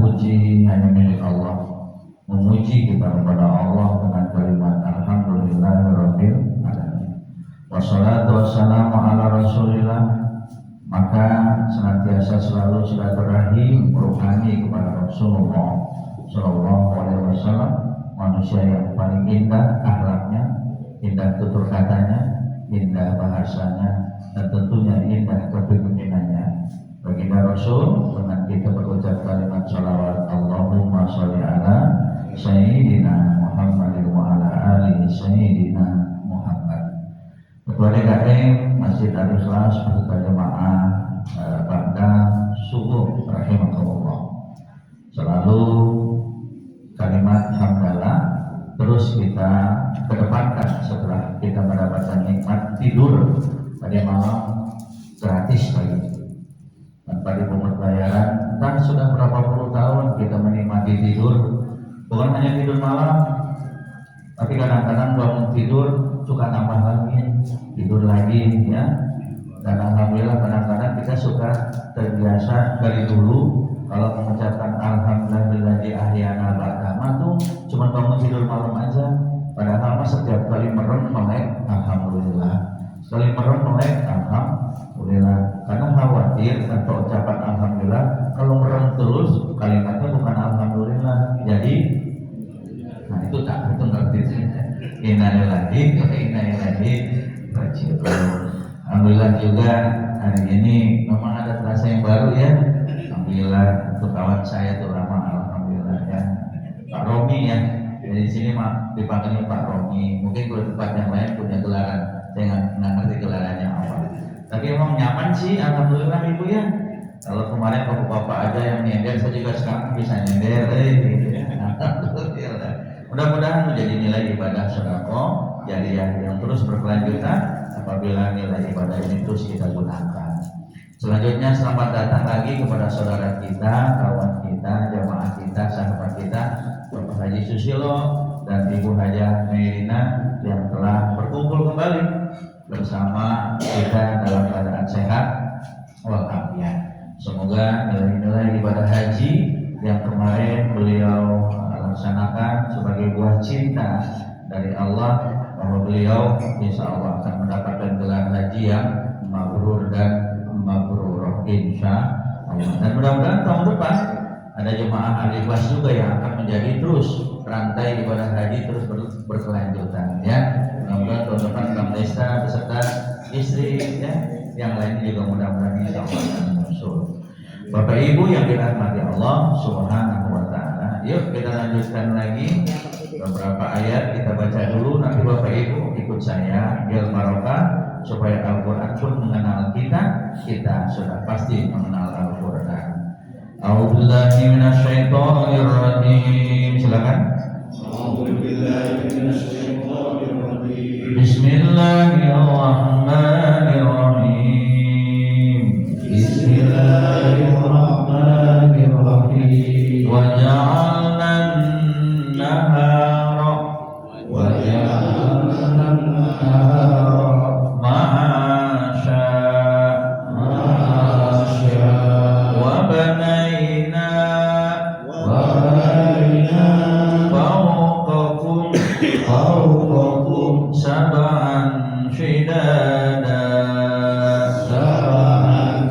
puji hanya milik Allah. Memuji kita kepada Allah dengan kalimat Alhamdulillahirabbil alamin. Wassalatu wassalamu ala Rasulillah. Maka senantiasa selalu silaturahim rohani kepada Rasulullah Sallallahu Alaihi Wasallam, manusia yang paling indah akhlaknya, indah tutur katanya, indah bahasanya, dan tentunya indah kepemimpinannya. Baginda Rasul dengan kita berucap kalimat salawat Allahumma sholli ala Sayyidina Muhammadin wa ala ali Sayyidina Muhammad. Ketua DKM Masjid Al-Ikhlas beserta jemaah pada subuh rahimahullah, selalu kalimat hamdalah terus kita kedepankan setelah kita mendapatkan nikmat tidur pada malam gratis lagi tanpa dipungut bayaran. Entah sudah berapa puluh tahun kita menikmati tidur, bukan hanya tidur malam, tapi kadang-kadang bangun tidur suka nambah lagi, tidur lagi ya. Dan alhamdulillah kadang-kadang kita suka terbiasa dari dulu kalau mengucapkan alhamdulillahilladzi ahyana ba'da ma tuh cuma bangun tidur malam aja. Padahal mah setiap kali merem melek alhamdulillah, sekali merem melek alhamdulillah. Karena khawatir tanpa ucapan alhamdulillah, kalau merem terus kalimatnya bukan alhamdulillah. Jadi nah itu ngerti sih. Innalillahi wa inna ilaihi raji'un. Alhamdulillah juga hari ini memang ada terasa yang baru ya. Alhamdulillah untuk kawan saya tuh lama, alhamdulillah ya. Pak Romi ya. Dari sini mah dipanggilnya Pak Romi. Mungkin kalau tempat yang lain punya gelaran, saya nggak ngerti gelarannya apa. Tapi emang nyaman sih, alhamdulillah ibu ya. Kalau kemarin bapak-bapak aja yang nyender, saya juga sekarang bisa nyender, gitu ya. Alhamdulillah. Mudah-mudahan menjadi nilai ibadah sedekah jariyah yang terus berkelanjutan apabila nilai ibadah ini terus kita gunakan. Selanjutnya selamat datang lagi kepada saudara kita, kawan kita, jamaah kita, sahabat kita, Bapak Haji Susilo dan Ibu Hajah Meirina yang telah berkumpul kembali bersama kita dalam keadaan sehat walafiat. Semoga nilai-nilai ibadah haji yang kemarin beliau laksanakan sebagai buah cinta dari Allah, bahwa beliau insya Allah akan mendapatkan gelar haji yang mabrur dan mabrurah insya Allah. Dan mudah-mudahan tahun depan ada jemaah Al-Ikhlas juga yang akan menjadi terus rantai ibadah haji terus berkelanjutan ya. Mudah-mudahan tahun depan Bang Desta beserta istri ya, yang lainnya juga mudah-mudahan insya Allah akan muncul. Bapak Ibu yang dirahmati Allah Subhanahu wa Ta'ala, yuk kita lanjutkan lagi beberapa ayat, kita baca dulu, nanti Bapak Ibu ikut saya bil barokah supaya Al-Quran pun mengenal kita sudah pasti mengenal Al-Quran. A'udzubillahi minasyaitonir rajim. Silakan. A'udzubillahi minasyaitonir rajim. Bismillahirrahmanirrahim. Bismillahirrahmanirrahim. Wa ja'alna an-nahara ma'asha wa banayna fawqakum sab'an shidada Sadaqallahu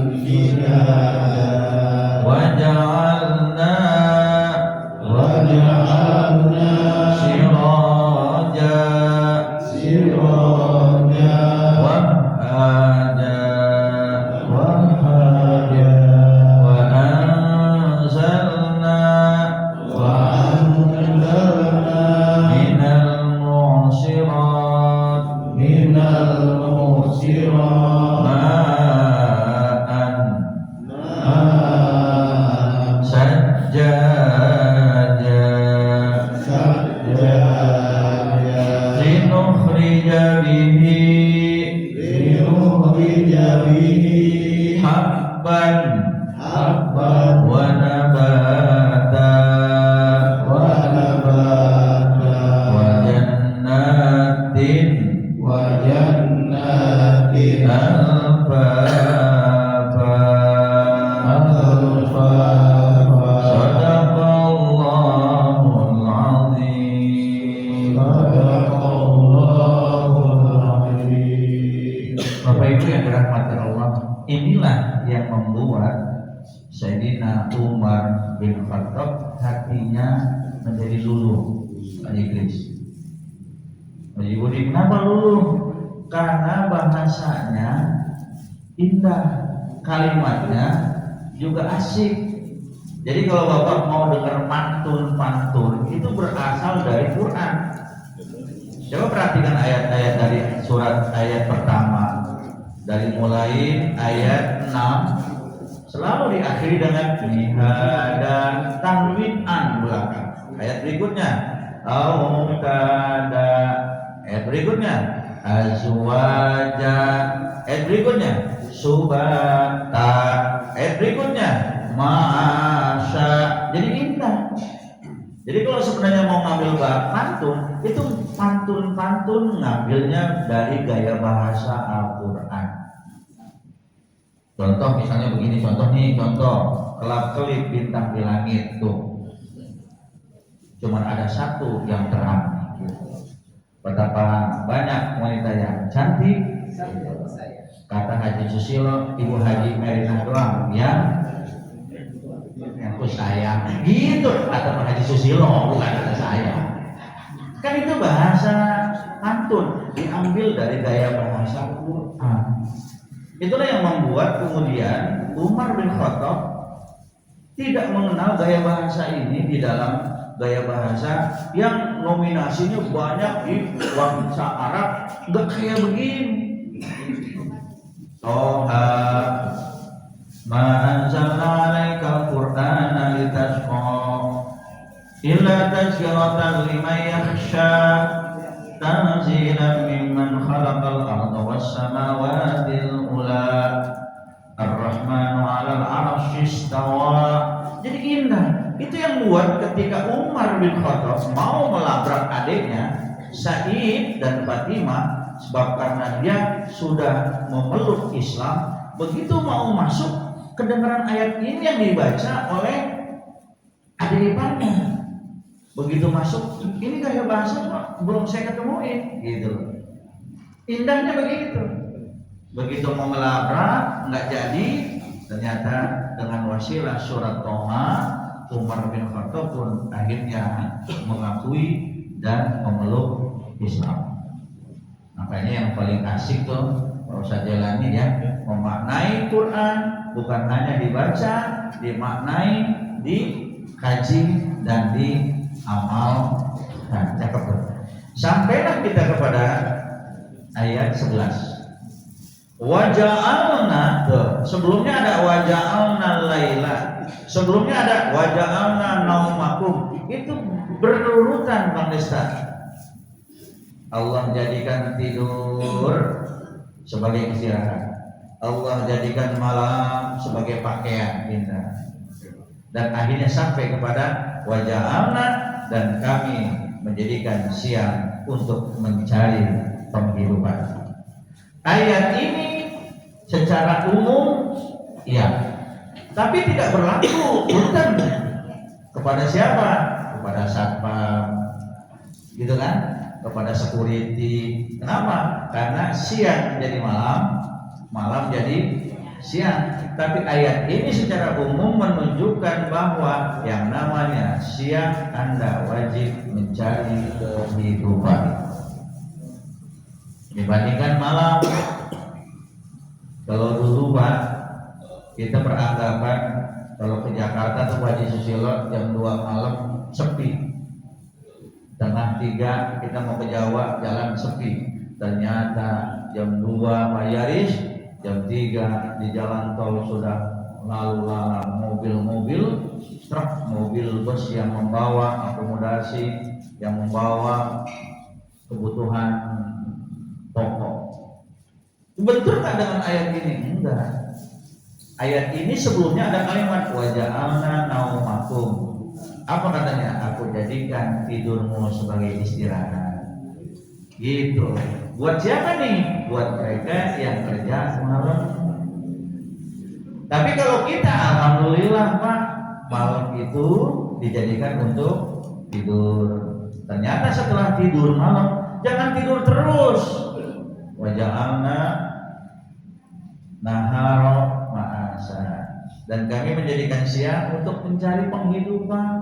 bin Khattab hatinya menjadi luluh iblis. Haji Budi kenapa luluh? Karena bahasanya indah, kalimatnya juga asik. Jadi kalau Bapak mau dengar pantun-pantun itu berasal dari Quran. Coba perhatikan ayat-ayat dari surat ayat pertama, dari mulai ayat 6 selalu diakhiri dengan nihada tanwin an belakang. Ayat berikutnya aukada, ayat berikutnya azwaja, ayat berikutnya subata, ayat berikutnya ma'asya. Jadi indah. Jadi kalau sebenarnya mau ngambil pantun, itu pantun-pantun ngambilnya dari gaya bahasa Al-Quran. Contoh misalnya begini, contoh kelap-kelip bintang di langit tuh. Cuma ada satu yang terang. Betapa banyak wanita yang cantik. Kata Haji Susilo, Ibu Haji Merina doang yang aku sayang. Gitu kata Pak Haji Susilo, bukan kata saya. Kan itu bahasa pantun, diambil dari gaya bahasa Quran. Itulah yang membuat kemudian Umar bin Khattab tidak mengenal gaya bahasa ini di dalam gaya bahasa yang nominasinya banyak di bangsa Arab, nggak kayak begini. Toha ma anzalna 'alaikal qur'ana litasqa illa tazkiratan liman yakhsha tanzilan mimman khalaqal arda was samawatil ula ar-rahmanu 'alal 'arsy istawa. Jadi indah. Itu yang buat ketika Umar bin Khattab mau melabrak adiknya Sa'id dan Fatimah, sebab karena dia sudah memeluk Islam, begitu mau masuk kedengaran ayat ini yang dibaca oleh adik iparnya. Begitu masuk, ini gaya bahasa belum saya ketemuin, gitu. Indahnya begitu. Begitu mau melabrak, nggak jadi. Ternyata dengan wasilah surat Toha, Umar bin Khattab pun akhirnya mengakui dan memeluk Islam. Makanya yang paling asik tuh kalau saya jalani ya, memaknai Quran bukan hanya dibaca, dimaknai, dikaji dan diamal. Nah, cakep. Sampailah kita kepada ayat 11. Waja'alna, sebelumnya ada waja'alna laila, sebelumnya ada waja'alna naumakum. Itu berurutan Bang Desta. Allah jadikan tidur sebagai istirahat, Allah jadikan malam sebagai pakaian indah, dan akhirnya sampai kepada waja'alna, dan kami menjadikan siang untuk mencari penghidupan. Ayat ini secara umum ya, tapi tidak berlaku punten kepada siapa? Kepada satpam, gitu kan? Kepada security. Kenapa? Karena siang jadi malam, malam jadi siang. Tapi ayat ini secara umum menunjukkan bahwa yang namanya siang Anda wajib mencari kehidupan dibandingkan malam. Kalau dulu Pak, kita beranggapan kalau ke Jakarta tuh Haji Susilo jam 2 malam sepi, tengah 3 kita mau ke Jawa jalan sepi. Ternyata jam 2 Pak Yaris, jam 3 di jalan tol sudah lalu lalang mobil-mobil truk, mobil bus yang membawa akomodasi, yang membawa kebutuhan pokok. Betul nggak dengan ayat ini? Enggak. Ayat ini sebelumnya ada kalimat waja'alna naumakum. Apa katanya? Aku jadikan tidurmu sebagai istirahat. Gitu. Buat siapa nih? Buat mereka yang kerja malam. Tapi kalau kita, alhamdulillah Pak, malam itu dijadikan untuk tidur. Ternyata setelah tidur malam, jangan tidur terus. Waja'alna nahara ma'asa. Dan kami menjadikan siang untuk mencari penghidupan.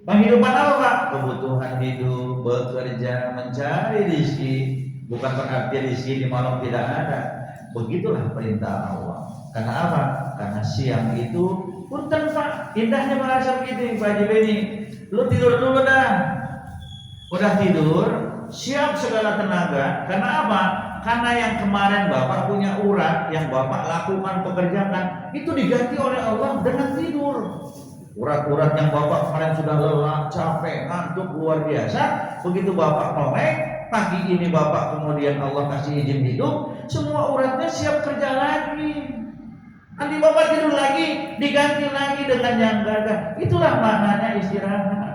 Penghidupan apa Pak? Kebutuhan hidup, bekerja, mencari rezeki. Bukan berarti rezeki di malam tidak ada. Begitulah perintah Allah. Karena apa? Karena siang itu punten Pak, indahnya bahasa begitu Pak Haji Beni. Lu tidur dulu dah. Udah tidur, siap segala tenaga. Karena apa? Karena yang kemarin Bapak punya urat, yang Bapak lakukan pekerjaan, itu diganti oleh Allah dengan tidur. Urat-urat yang Bapak kemarin sudah lelah, capek, ngantuk luar biasa. Begitu Bapak melek, pagi ini Bapak kemudian Allah kasih izin hidup, semua uratnya siap kerja lagi. Nanti Bapak tidur lagi, diganti lagi dengan yang gagah. Itulah maknanya istirahat.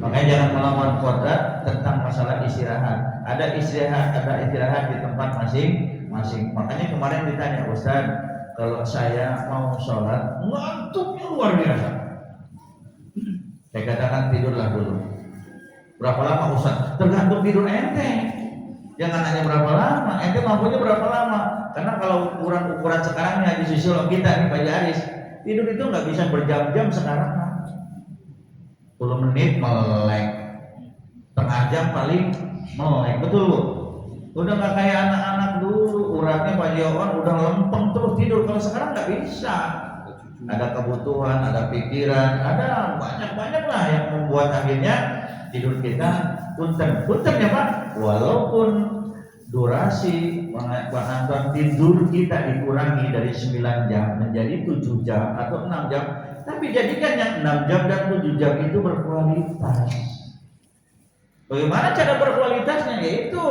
Makanya jangan melawan kodrat tentang masalah istirahat. Ada istirahat di tempat masing-masing. Makanya kemarin ditanya, Ustaz, kalau saya mau sholat ngantuknya luar biasa, saya katakan tidurlah dulu. Berapa lama Ustaz? Tergantung tidur ente. Jangan hanya berapa lama, ente mampunya berapa lama. Karena kalau ukuran sekarang nih Haji Susilo kita nih Pak Jaris, tidur itu nggak bisa berjam-jam sekarang. 10 menit melek, setengah jam paling melek, betul Bu? Udah nggak kayak anak-anak dulu, uratnya Pak Yohan udah lempeng terus tidur. Kalau sekarang nggak bisa. Ada kebutuhan, ada pikiran, ada banyak lah yang membuat akhirnya tidur kita punten ya Pak. Walaupun durasi pengantar tidur kita dikurangi dari 9 jam menjadi 7 jam atau 6 jam, tapi jadikan yang 6 jam dan 7 jam itu berkualitas. Bagaimana cara berkualitasnya? Yaitu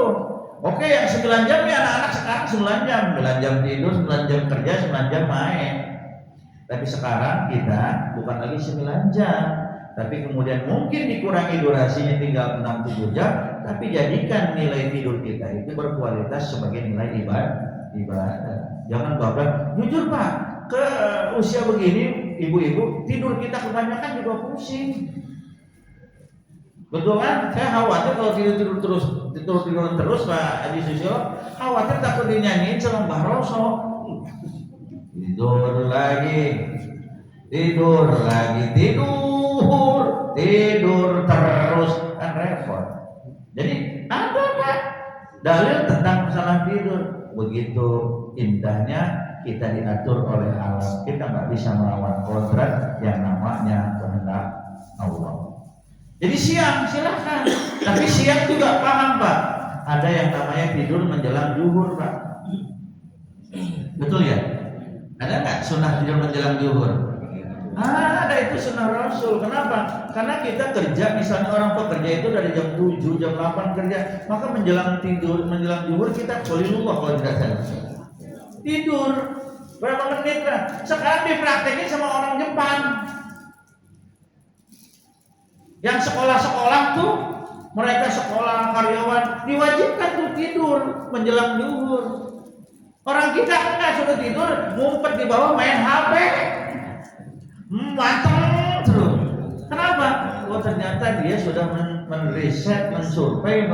oke, yang 9 jam ya anak-anak sekarang 9 jam tidur, 9 jam kerja, 9 jam main. Tapi sekarang kita bukan lagi 9 jam, tapi kemudian mungkin dikurangi durasinya tinggal 6-7 jam, tapi jadikan nilai tidur kita itu berkualitas sebagai nilai ibadah. Jangan bablas. Jujur Pak, ke usia begini ibu-ibu tidur kita kebanyakan juga pusing. Betul kan? Saya khawatir kalau tidur terus Pak Haji Susilo, khawatir takut dinyanyiin sama Mbah Roso. Tidur lagi, tidur terus, kan repot. Jadi ada Pak dalil tentang masalah tidur. Begitu indahnya kita diatur oleh Allah. Kita nggak bisa melawan kodrat yang namanya kehendak Allah. Jadi siang silahkan, tapi siang juga paham Pak. Ada yang namanya tidur menjelang zuhur Pak. Betul ya? Ada nggak sunnah tidur menjelang zuhur? Ada, itu sunnah Rasul. Kenapa? Karena kita kerja, misalnya orang pekerja itu dari jam 7, jam 8 kerja, maka menjelang zuhur kita qolilullah kalau tidak salah. Tidur berapa menit Pak? Sekarang dipraktekin sama orang Jepang. Yang sekolah-sekolah tuh, mereka sekolah karyawan diwajibkan tuh tidur menjelang zuhur. Orang kita enggak, sudah tidur ngumpet di bawah main HP, manteng terus. Kenapa? Oh ternyata dia sudah menriset, mensurvei,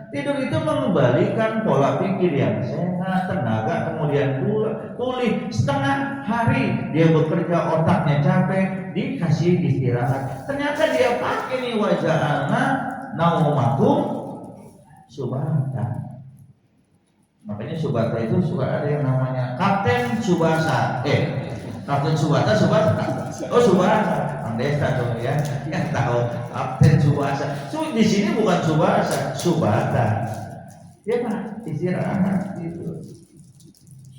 tidur itu mengembalikan pola pikir yang sehat, tenaga kemudian pulih. Setengah hari dia bekerja, otaknya capek, dikasih istirahat. Ternyata dia pakai nih wajahana naumakum subata. Makanya subata itu suka ada yang namanya Kapten Subasa. Kapten Subata. Oh Subasa, Bang Desta tuh ya, yang tahu Kapten Subasa. Di sini bukan Subasa, Subata. Ya Pak, istirahat gitu.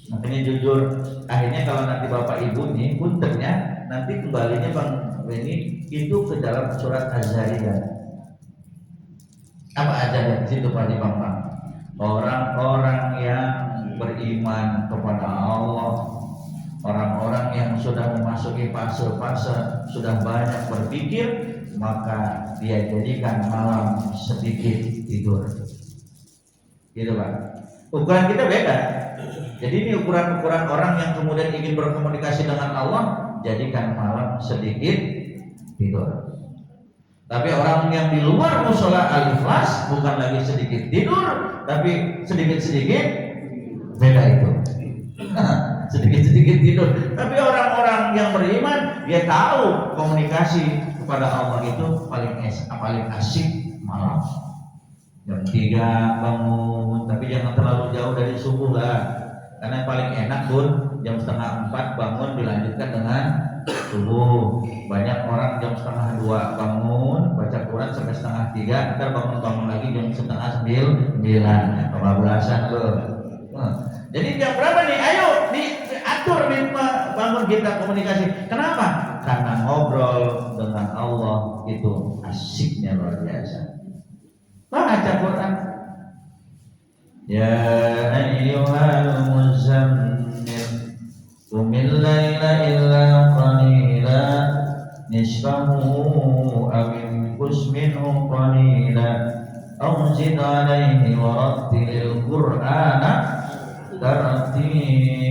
Makanya jujur, akhirnya kalau nanti Bapak Ibu nih puntennya, nanti kembalinya Bang Beni itu ke dalam surat Az-Zariyat. Apa aja di situ Pak Bang? Orang-orang yang beriman kepada Allah, orang-orang yang sudah memasuki fase-fase, sudah banyak berpikir, maka dia jadikan malam sedikit tidur. Gitu Pak. Ukuran kita beda. Jadi ini ukuran-ukuran orang yang kemudian ingin berkomunikasi dengan Allah, jadikan malam sedikit tidur. Tapi orang yang di luar musola Al-Ikhlas bukan lagi sedikit tidur, tapi sedikit-sedikit, beda itu. sedikit-sedikit tidur. Tapi orang-orang yang beriman dia tahu komunikasi kepada Allah itu paling asik malam. Jam 3 bangun, tapi jangan terlalu jauh dari subuh lah. Karena yang paling enak pun jam 3:30 bangun dilanjutkan dengan subuh. Banyak orang jam 1:30 bangun baca Quran sampai 2:30, ntar bangun lagi jam 8:30, kebablasan tuh. Jadi jam berapa nih? Ayo diatur nih bangun kita komunikasi. Kenapa? Karena ngobrol dengan Allah itu asiknya luar biasa. Baca Quran. Ya ayyuhal muzammil qumil laila illa qalila nisfahu aw inqus minhu qalila aw zid alayhi wa rattilil qur'ana tartila.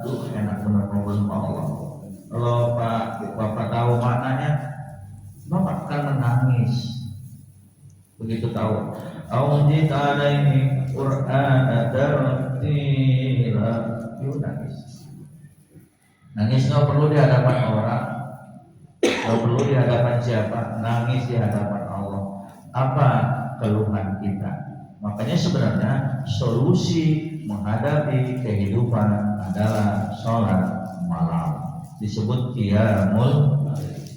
Enak benar ngobrol sama Allah. Kalau Bapak tahu maknanya, Bapak akan menangis. Begitu tahu. Aujid alaihi Qur'ana tartila. Yuk nangis. Nangis nggak perlu di hadapan orang, nggak perlu di hadapan siapa. Nangis di hadapan Allah. Apa keluhan kita? Makanya sebenarnya solusi menghadapi kehidupan adalah sholat malam. Disebut qiyamul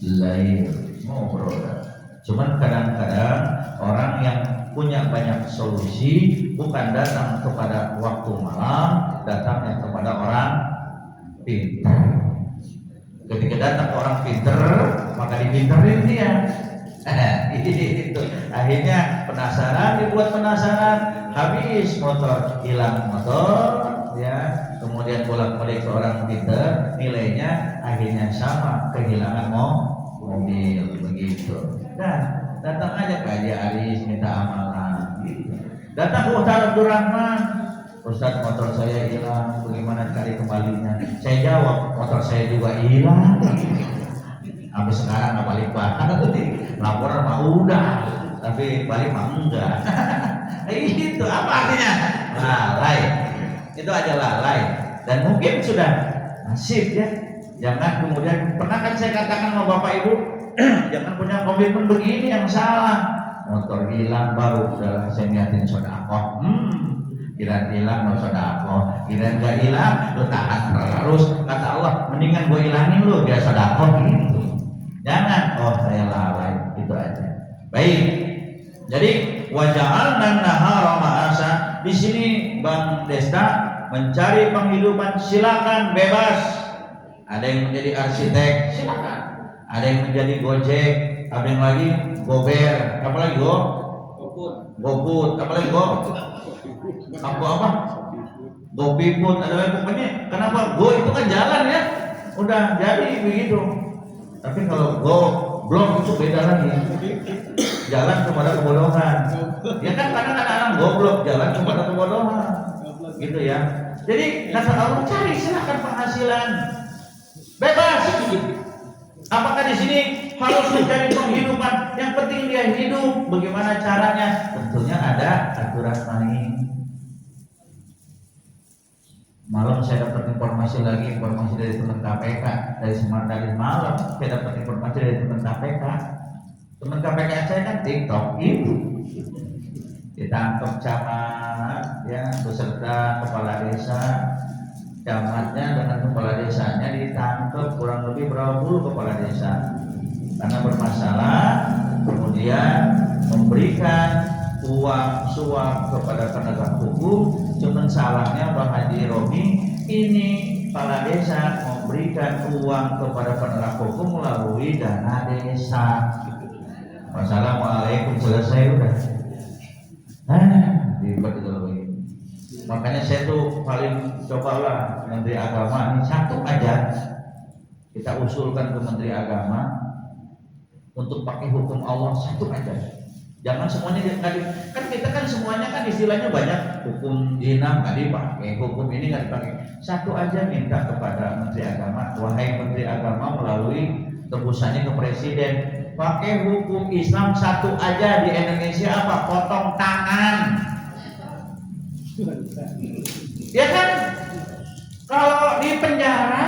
lail, ngobrol. Cuman kadang-kadang orang yang punya banyak solusi bukan datang kepada waktu malam, datangnya kepada orang pintar. Ketika datang ke orang pintar, maka dipinterin dia. Itu akhirnya dibuat penasaran, habis motor, hilang motor, ya. Kemudian bolak-balik ke orang pintar, nilainya akhirnya sama, kehilangan mobil begitu. Dan datang aja ke Haji Aris minta amalan gitu. Datang ke Ustaz Abdurrahman, Ustaz motor saya hilang, bagaimana cari kembalinya? Saya jawab, motor saya juga hilang. Sampai sekarang nggak balik laporan mah udah, tapi balik mah enggak. Itu apa artinya? Lalai. Itu aja lalai. Dan mungkin sudah nasib ya. Jangan kemudian, pernah kan saya katakan sama Bapak Ibu, jangan punya komitmen begini yang salah. Motor hilang baru udah saya niatin sedekah. Kira hilang mau sedekah, kira enggak hilang lu tahan terus. Kata Allah, mendingan gue hilangin lu biar sedekah gitu. Jangan, saya lalai, itu aja. Baik. Jadi waja'alna nahara ma'asa. Di sini Bang Desta mencari penghidupan, silakan bebas. Ada yang menjadi arsitek, silakan. Ada yang menjadi gojek, ada yang lagi gober, apalagi goput, apalagi apa? Gopiput, ada yang pokoknya. Kenapa? Itu kan jalan ya, udah jadi begitu. Tapi kalau goblok itu beda lagi. Jalan kepada kebodohan. Ya kan kadang-kadang goblok jalan kepada kebodohan. Gitu ya. Jadi kata Allah, cari silakan penghasilan. Bebas. Apakah di sini harus mencari penghidupan? Yang penting dia hidup. Bagaimana caranya? Tentunya ada aturan main. Malam saya dapat informasi dari teman KPK dari malam saya dapat informasi dari teman KPK. Teman KPK saya kan TikTok itu ditangkap camat ya beserta kepala desa. Camatnya dengan kepala desanya ditangkap kurang lebih berapa puluh kepala desa karena bermasalah, kemudian memberikan uang suap kepada penegak hukum. Cuman salahnya Bang Haji Romi ini kepala desa memberikan uang kepada penegak hukum melalui dana desa. Wassalamualaikum, selesai udah. Ribet itu lebih. Makanya saya tuh paling cobalah Menteri Agama ini satu aja kita usulkan ke Menteri Agama untuk pakai hukum Allah satu aja. Jangan semuanya kan kita kan semuanya kan istilahnya banyak, hukum zina nggak dipakai, hukum ini nggak dipakai. Satu aja minta kepada Menteri Agama, wahai Menteri Agama melalui tembusannya ke Presiden, pakai hukum Islam satu aja di Indonesia apa? Potong tangan. Ya kan? Kalau di penjara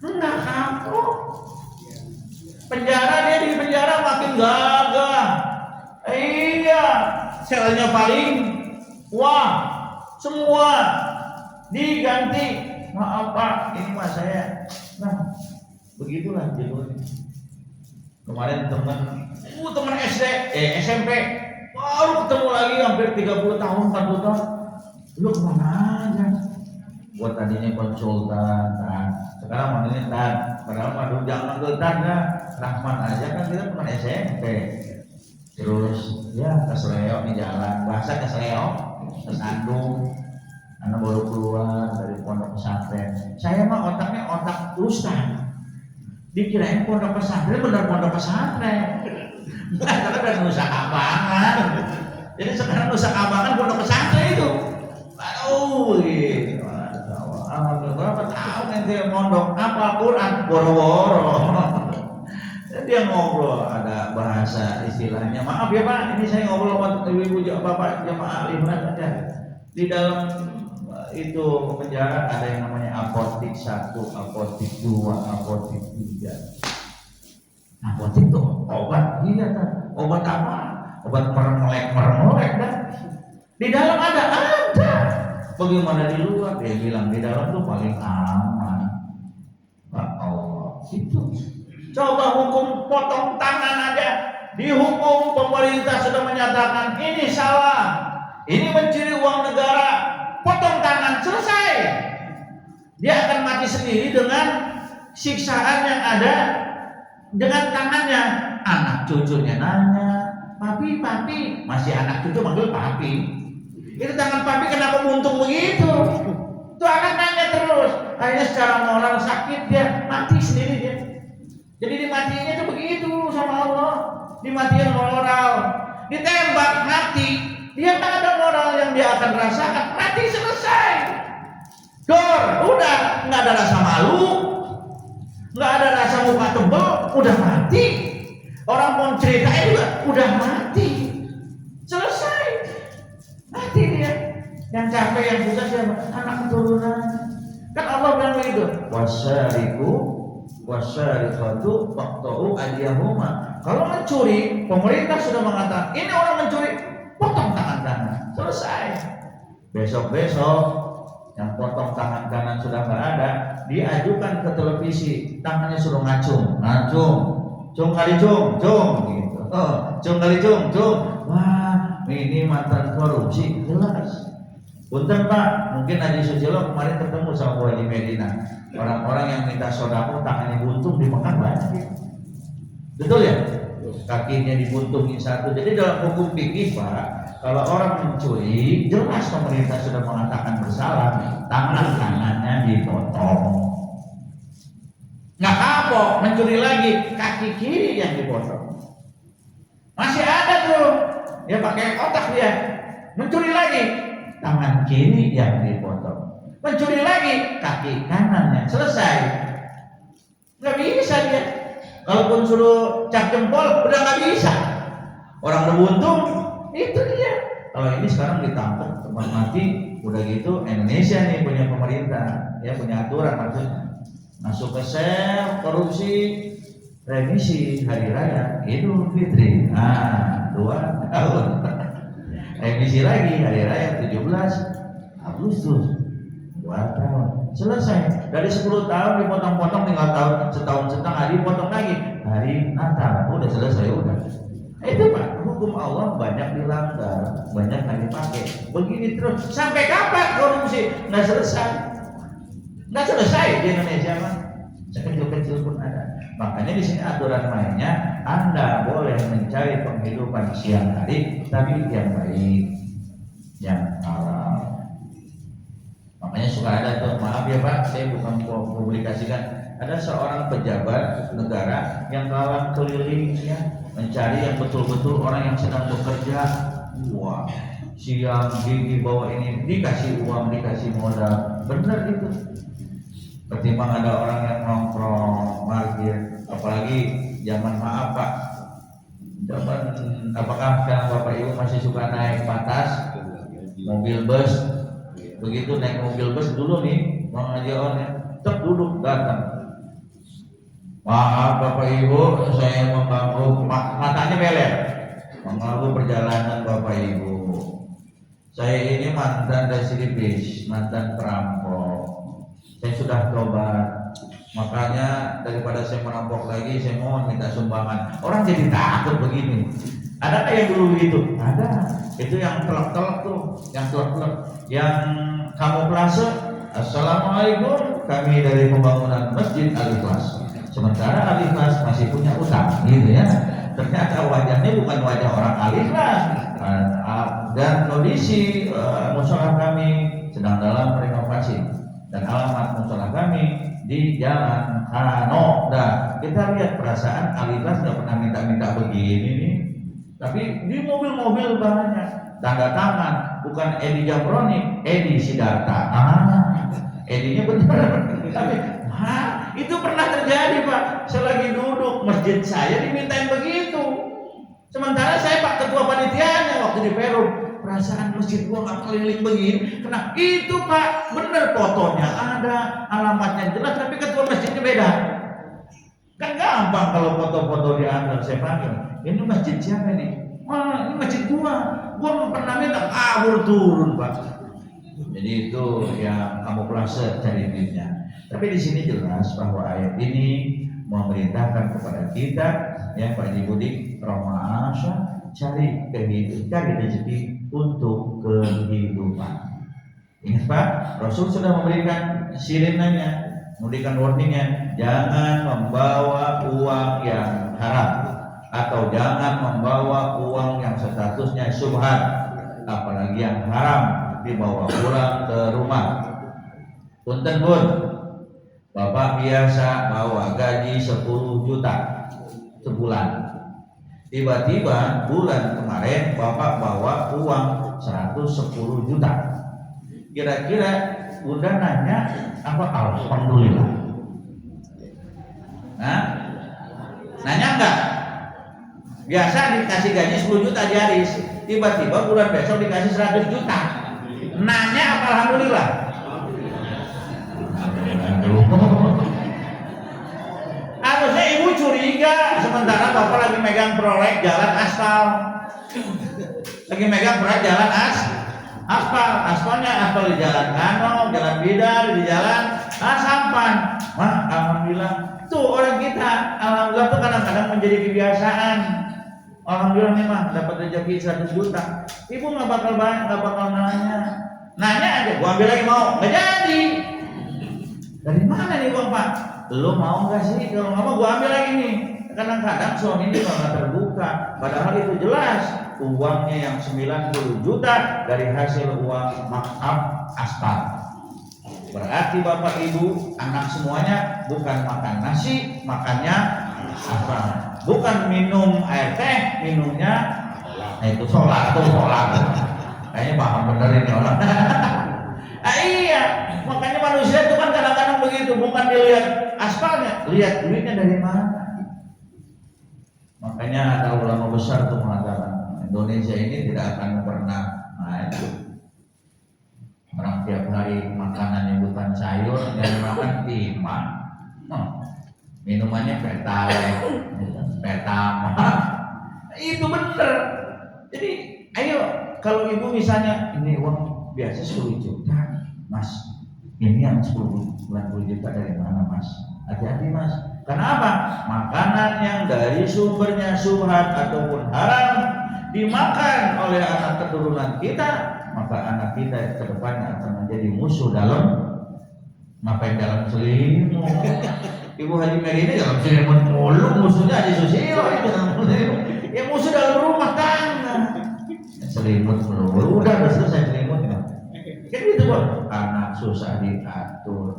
enggak kapok. Penjara dia di penjara makin gagah. Iya, selnya paling wah, semua diganti. Maaf Pak, ini mas saya. Nah, begitulah judulnya. Kemarin teman SD, SMP baru ketemu lagi hampir 30 tahun, 40 tahun. Lu kemana aja? Buat tadinya konsultan, kan? Sekarang manggilnya Tan. Padahal madu jangan manggil Tan ya. Rahman aja kan kita teman SMP. Terus ya kesleo di jalan, bahasa kesleo, kesandung. Anak baru keluar dari pondok pesantren. Saya mah otaknya otak ustaz. Dikirain pondok pesantren benar pondok pesantren. Karena dari Nusa Kambangan. Jadi sekarang Nusa Kambangan pondok pesantren itu. Aduh, gitu. Berapa tahun nanti mondok apa Quran boro-boro. Dia ngobrol ada bahasa istilahnya. Maaf ya Pak, ini saya ngobrol sama ibu-ibu bapak jemaah lihat aja. Di dalam itu penjara ada yang namanya apotik 1, apotik 2, apotik 3. Apotik itu obat, iya kan? Obat apa? Obat mermelek kan? Di dalam ada. Bagaimana di luar? Dia bilang di dalam tuh paling aman. Pak Allah, itu. Coba hukum potong tangan aja. Dihukum pemerintah sudah menyatakan ini salah. Ini mencuri uang negara. Potong tangan, selesai. Dia akan mati sendiri dengan siksaan yang ada dengan tangannya. Anak cucunya nanya, papi, masih anak cucu manggil papi. Itu tangan papi kenapa buntung begitu? Tuh anak nanya terus. Akhirnya secara moral sakit dia, mati sendiri dia. Jadi dimatiinnya tuh begitu sama Allah. Dimatiin moral, ditembak mati. Dia tak ada moral yang dia akan rasakan. Mati selesai. Dor, udah nggak ada rasa malu, nggak ada rasa muka tebel, udah mati. Orang mau ceritain juga udah mati. Selesai. Mati dia. Yang capek yang susah siapa? Anak keturunan. Kan Allah bilang begitu. Wasyarikatu faqta'u aydiyahuma. Kalau mencuri, pemerintah sudah mengatakan ini orang mencuri, potong tangan kanan, selesai. Besok-besok yang potong tangan kanan sudah nggak ada, diajukan ke televisi, tangannya suruh ngacung, cung kali cung, gitu. Cung kali cung. Wah, ini mantan korupsi, jelas. Punten Pak, mungkin Haji Susilo kemarin ketemu sama Bu Haji Medina. Orang-orang yang minta sodako tangannya buntung di Mekah banyak. Betul ya? Kakinya dibuntungin satu. Jadi dalam hukum fikih Pak, kalau orang mencuri, jelas pemerintah sudah mengatakan bersalah, tangan kanannya dipotong. Nggak kapok, mencuri lagi, kaki kiri yang dipotong. Masih ada tuh, dia pakai otak dia, mencuri lagi, tangan kiri yang dipotong. Mencuri lagi, kaki kanannya, selesai. Nggak bisa dia. Kalaupun suruh cap jempol, udah nggak bisa. Orang berbuntung, itu dia. Kalau ini sekarang ditangkap tempat mati, udah gitu Indonesia nih punya pemerintah, ya punya aturan maksudnya. Masuk ke sel, korupsi, remisi hari raya, Idul Fitri. 2 tahun. Remisi lagi hari raya 17 Agustus. 2 tahun. Selesai. Dari 10 tahun dipotong-potong, tinggal setahun setengah dipotong lagi. Hari Natal udah selesai udah. Itu Pak, hukum Allah banyak dilanggar, banyak yang dipakai. Begini terus sampai kapan korupsi? Nggak selesai di Indonesia Pak. Sekecil-kecil pun ada. Makanya di sini aturan mainnya, Anda boleh mencari penghidupan siang hari, tapi yang baik, yang halal. Makanya suka ada tuh, maaf ya Pak, saya bukan publikasikan. Ada seorang pejabat negara yang kawan keliling ya, mencari yang betul-betul orang yang sedang bekerja. Wah, siang gigi bawa ini, dikasih uang, dikasih modal, benar itu. Ketimbang ada orang yang nongkrong, parkir, apalagi zaman maaf Pak, zaman apakah sekarang Bapak Ibu masih suka naik patas, mobil bus? Begitu naik mobil bus dulu nih, Bang Haji On ya, duduk datang. Maaf Bapak Ibu, saya mengganggu, matanya beler, mengganggu perjalanan Bapak Ibu. Saya ini mantan residivis, mantan perampok. Saya sudah tobat, makanya daripada saya merampok lagi, saya mohon minta sumbangan. Orang jadi takut begini. Ada kayak dulu gitu? Ada. Itu yang telak-telak tuh, yang telak-telak, yang kamuflase. Assalamualaikum, kami dari pembangunan Masjid Al-Ikhlas. Sementara Al-Ikhlas masih punya utang, gitu ya. Ternyata wajahnya bukan wajah orang Al-Ikhlas. Dan kondisi musola kami sedang dalam renovasi. Dan alamat musola kami di Jalan Hano. Dan kita lihat perasaan Al-Ikhlas nggak pernah minta-minta begini nih. Tapi di mobil-mobil banyak tanda tangan, bukan Edi Jamroni, Edi Sidarta. Edinya benar. Tapi itu pernah terjadi Pak. Saya lagi duduk masjid saya dimintain begitu. Sementara saya Pak ketua panitianya waktu di Peru. Perasaan masjid gua nggak keliling begini. Kenapa? Itu Pak bener fotonya ada, alamatnya jelas, tapi ketua masjidnya beda. Kan gampang kalau foto-foto diambil. Saya panggil, ini masjid siapa nih? Wah ini masjid gua nggak pernah minta kabur turun Pak. Jadi itu yang kamuflase cari duitnya. Tapi di sini jelas bahwa ayat ini memerintahkan kepada kita, ya Pak Haji Budi, Ramaasa, cari kehidupan, cari rezeki untuk kehidupan. Ingat Pak, Rasul sudah memberikan sirenanya, memberikan warningnya, jangan membawa uang yang haram atau jangan membawa uang yang statusnya syubhat, apalagi yang haram dibawa pulang ke rumah. Punten Bun, Bapak biasa bawa gaji 10 juta sebulan. Tiba-tiba bulan kemarin Bapak bawa uang 110 juta. Kira-kira Bunda nanya apa? Alhamdulillah. Nah, nanya enggak? Biasa dikasih gaji 10 juta diaris, tiba-tiba bulan besok dikasih 100 juta. Nanya apa alhamdulillah? Harusnya ibu curiga sementara bapak lagi megang proyek jalan aspal. Lagi megang proyek jalan aspal. Aspalnya aspal di jalan Kano, jalan Bidar, di jalan Sampan. Wah, alhamdulillah. Tuh orang kita, alhamdulillah tuh kadang-kadang menjadi kebiasaan. Alhamdulillah nih mah dapat rezeki 100 juta. Ibu nggak bakal nanya. Nanya aja, gua ambil lagi mau, nggak jadi. Dari mana nih uang Pak? Lo mau nggak sih? Kalau nggak mau gua ambil lagi nih. Kadang-kadang suami ini nggak terbuka. Padahal itu jelas uangnya yang 90 juta dari hasil uang maaf aspal. Berarti Bapak Ibu, anak semuanya bukan makan nasi, makannya aspal. Bukan minum air teh, minumnya itu sholat. Kayaknya paham bener ini orang. Iya, makanya manusia itu kan kadang-kadang begitu, bukan dilihat aspalnya, lihat duitnya dari mana. Makanya ada ulama besar tuh mengatakan Indonesia ini tidak akan pernah maju. Orang tiap hari makanannya bukan sayur dan makan timah. Minumannya Pertama. Itu bener. Jadi ayo kalau ibu misalnya ini uang biasa 10 juta Mas, ini yang 90 juta dari mana Mas? Hati-hati Mas. Kenapa? Makanan yang dari sumbernya syubhat ataupun haram dimakan oleh anak keturunan kita, maka anak kita ke depannya akan menjadi musuh dalam selimut. Ibu Haji Mary ini dalam selimut mulu, musuhnya Haji Susilo itu dalam selimut. Ya musuh dalam rumah tangga. Selimut mulu, udah selesai selimutnya. Kan gitu Bang, anak susah diatur,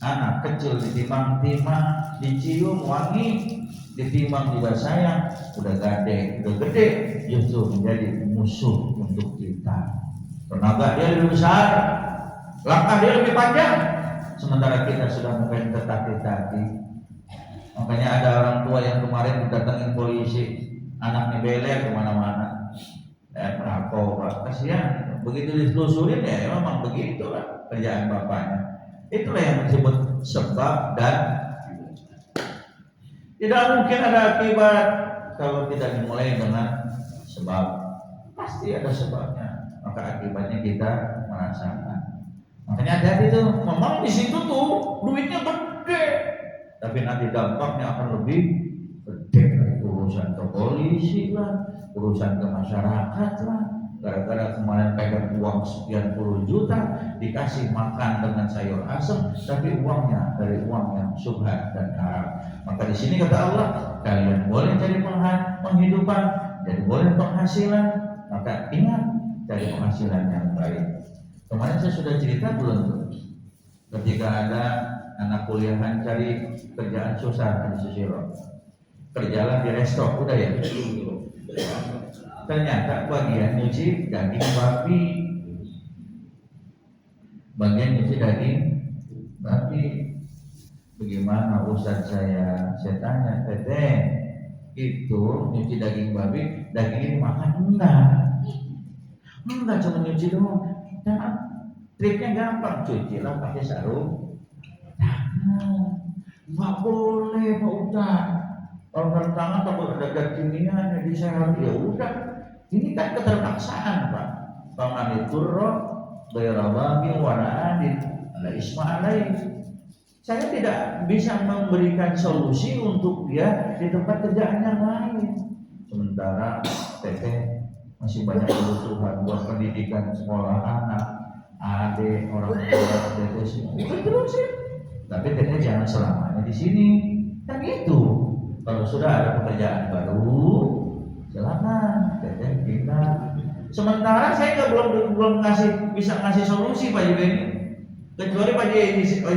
anak kecil ditimang-timang, dicium wangi, ditimbang juga sayang, udah gede justru menjadi musuh untuk kita. Tenaga dia lebih besar, langkah dia lebih panjang, sementara kita sudah mungkin tertatih-tatih. Makanya ada orang tua yang kemarin didatengin polisi, anaknya beler kemana-mana, narkoba, kasihan. Begitu ditelusurin ya memang begitulah kerjaan bapaknya. Itulah yang disebut sebab dan tidak mungkin ada akibat kalau tidak dimulai dengan sebab. Pasti ada sebabnya, maka akibatnya kita merasakan. Makanya hati-hati tuh, memang di situ tuh duitnya gede, tapi nanti dampaknya akan lebih gede. Urusan ke polisi lah, urusan ke masyarakat lah. Gara-gara kemarin pegang uang sekian puluh juta, dikasih makan dengan sayur asem, tapi uangnya dari uang yang syubhat dan haram. Maka di sini kata Allah, kalian boleh cari penghidupan, jadi boleh penghasilan, maka ingat cari penghasilan yang baik. Kemarin saya sudah cerita belum tuh? Ketika ada anak kuliahan cari kerjaan susah di Susilo, kerjalah di resto, udah ya. Ternyata bagian nyuci daging babi, bagian nyuci daging babi. Bagaimana Ustaz saya tanya, teteh itu nyuci daging babi, daging ini makan enggak cuma nyuci doang. Nah, triknya gampang, cucilah pakai sarung tangan. Nggak boleh Pak Ustaz, kalau sarung tangan takut ada zat kimianya di sehat. Ya udah, ini kan keterpaksaan Pak. Paman itu roh bayarabami waraadin ala isma'alaih. Saya tidak bisa memberikan solusi untuk dia di tempat kerjaan yang lain. Sementara teteh masih banyak kebutuhan buat pendidikan sekolah anak, adik, orang tua, teteh semua. Terus sih. Tapi teteh jangan selamanya di sini. Kan itu. Kalau sudah ada pekerjaan baru, silakan teteh kita. Sementara saya belum bisa ngasih solusi Pak Yudeni. Kecuali Pak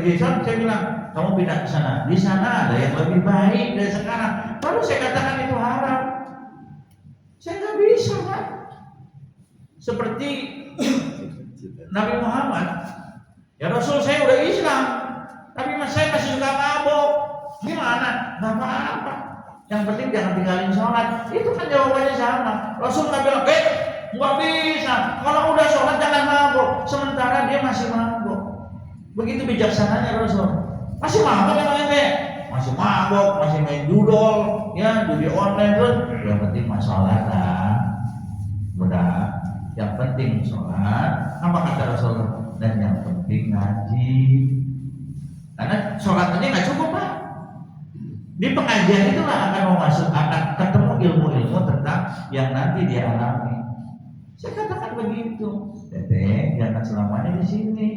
Jason saya bilang kamu pindah ke sana. Di sana ada yang lebih baik dari sekarang. Baru saya katakan itu haram. Saya nggak bisa Pak. Seperti Nabi Muhammad, ya Rasul saya udah Islam, tapi saya masih suka mabuk. Gimana? Nggak apa-apa. Yang penting jangan tinggalin sholat. Itu kan jawabannya sama. Rasul nggak bilang, nggak bisa. Kalau udah sholat jangan mabuk. Sementara dia masih mabuk. Begitu bijaksananya Rasul. Masih mabuk yang lain deh. Masih mabuk, masih main judol, ya judi online terus. Yang penting masalah lah. Udah. Yang penting sholat. Apa kata Rasul? Dan yang penting ngaji. Karena sholat aja nggak cukup Pak. Di pengajian itulah akan ketemu ilmu-ilmu tentang yang nanti dia alami. Saya katakan begitu. Teteh jangan selamanya di sini.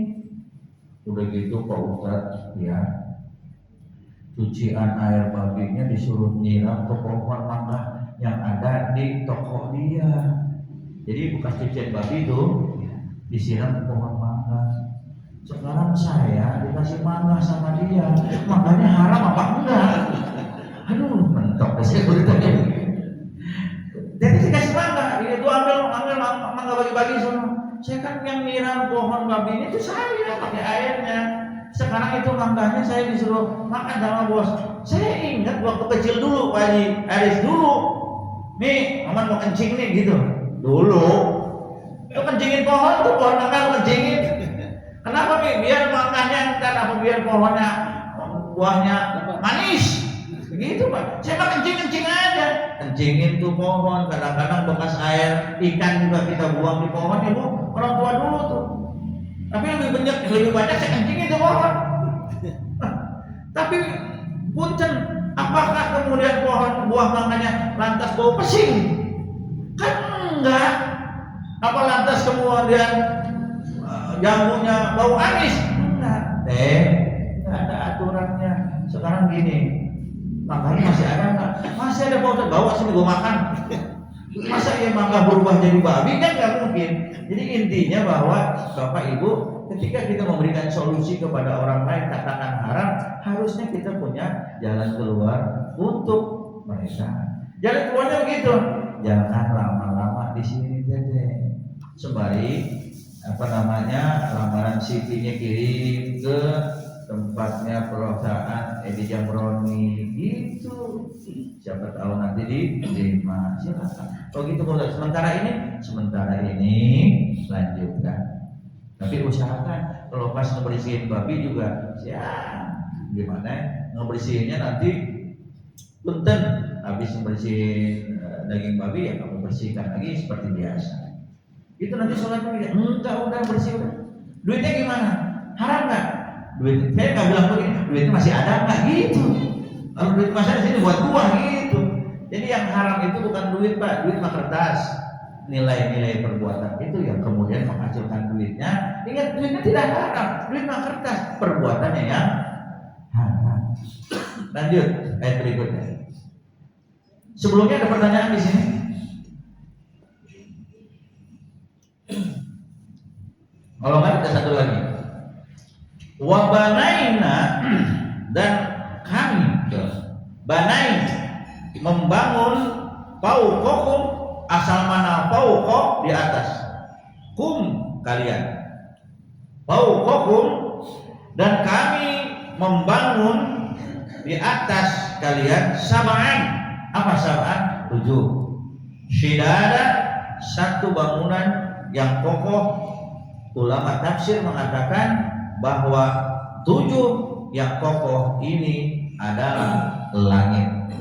Udah gitu Pak Ustadz ya, cucian air babinya disuruh nyiram ke pohon mangga yang ada di toko dia. Jadi bekas cucian babi itu disiram ke pohon mangga. Sekarang saya dikasih mangga sama dia, mangganya haram apa enggak? Aduh, mentok saya beritanya. Jadi saya kasih mangga, itu ambil mangga bagi-bagi semua. Saya kan yang nyiram pohon babi ini itu saya pakai airnya. Sekarang itu mangganya saya disuruh makan sama bos. Saya ingat waktu kecil dulu Pak Haji Aris dulu. Nih, Maman mau kencing nih gitu. Dulu itu kencingin pohon tuh, pohon mangga kencingin. Kenapa nih? Biar mangkanya entar apa biar pohonnya buahnya manis. Begitu Pak. Saya mah kencing aja. Kencingin tuh pohon, kadang-kadang bekas air ikan juga kita buang di pohon ya Bu. Orang tua dulu tuh. Tapi lebih banyak saya kencingin tuh pohon. Tapi punten, apakah kemudian pohon buah mangkanya lantas bau pesing? Kan enggak. Apa lantas kemudian jamunya bau anis? Enggak. Enggak ada aturannya. Sekarang gini, mangga masih ada enggak? Masih ada bau, bawa sini gua makan. Masa ya mangga berubah jadi babi? Kan nggak mungkin. Jadi intinya bahwa Bapak Ibu, ketika kita memberikan solusi kepada orang lain katakan haram, harusnya kita punya jalan keluar untuk mereka. Jalan keluarnya begitu. Jangan lama-lama di sini Teteh. Sembari lamaran CV-nya kirim ke tempatnya perusahaan Edi Jamroni gitu. Siapa tahu nanti diterima. Silakan. Oh gitu Sementara ini lanjutkan. Tapi usahakan Kalau pas ngebersihin babi juga, ya gimana? Ngebersihinnya nanti punten habis ngebersihin daging babi ya kamu bersihkan lagi seperti biasa. Itu nanti sholatnya enggak udah bersih udah. Duitnya gimana? Haram nggak? Duit saya nggak bilang begini, duitnya masih ada nggak gitu. Kalau duit masih ada sini buat gua gitu. Jadi yang haram itu bukan duit pak, duit mah kertas. Nilai-nilai perbuatan itu yang kemudian menghasilkan duitnya. Ingat duitnya tidak haram, duit mah kertas. Perbuatannya yang haram. Lanjut ayat berikutnya. Sebelumnya ada pertanyaan di sini. Kalau nggak ada satu lagi. Wabanaina dan kami banain membangun fauqakum asal mana fauqa di atas kum kalian fauqakum dan kami membangun di atas kalian sab'an apa sab'an 7 syidada satu bangunan yang kokoh. Ulama tafsir mengatakan bahwa 7 yang kokoh ini adalah langit.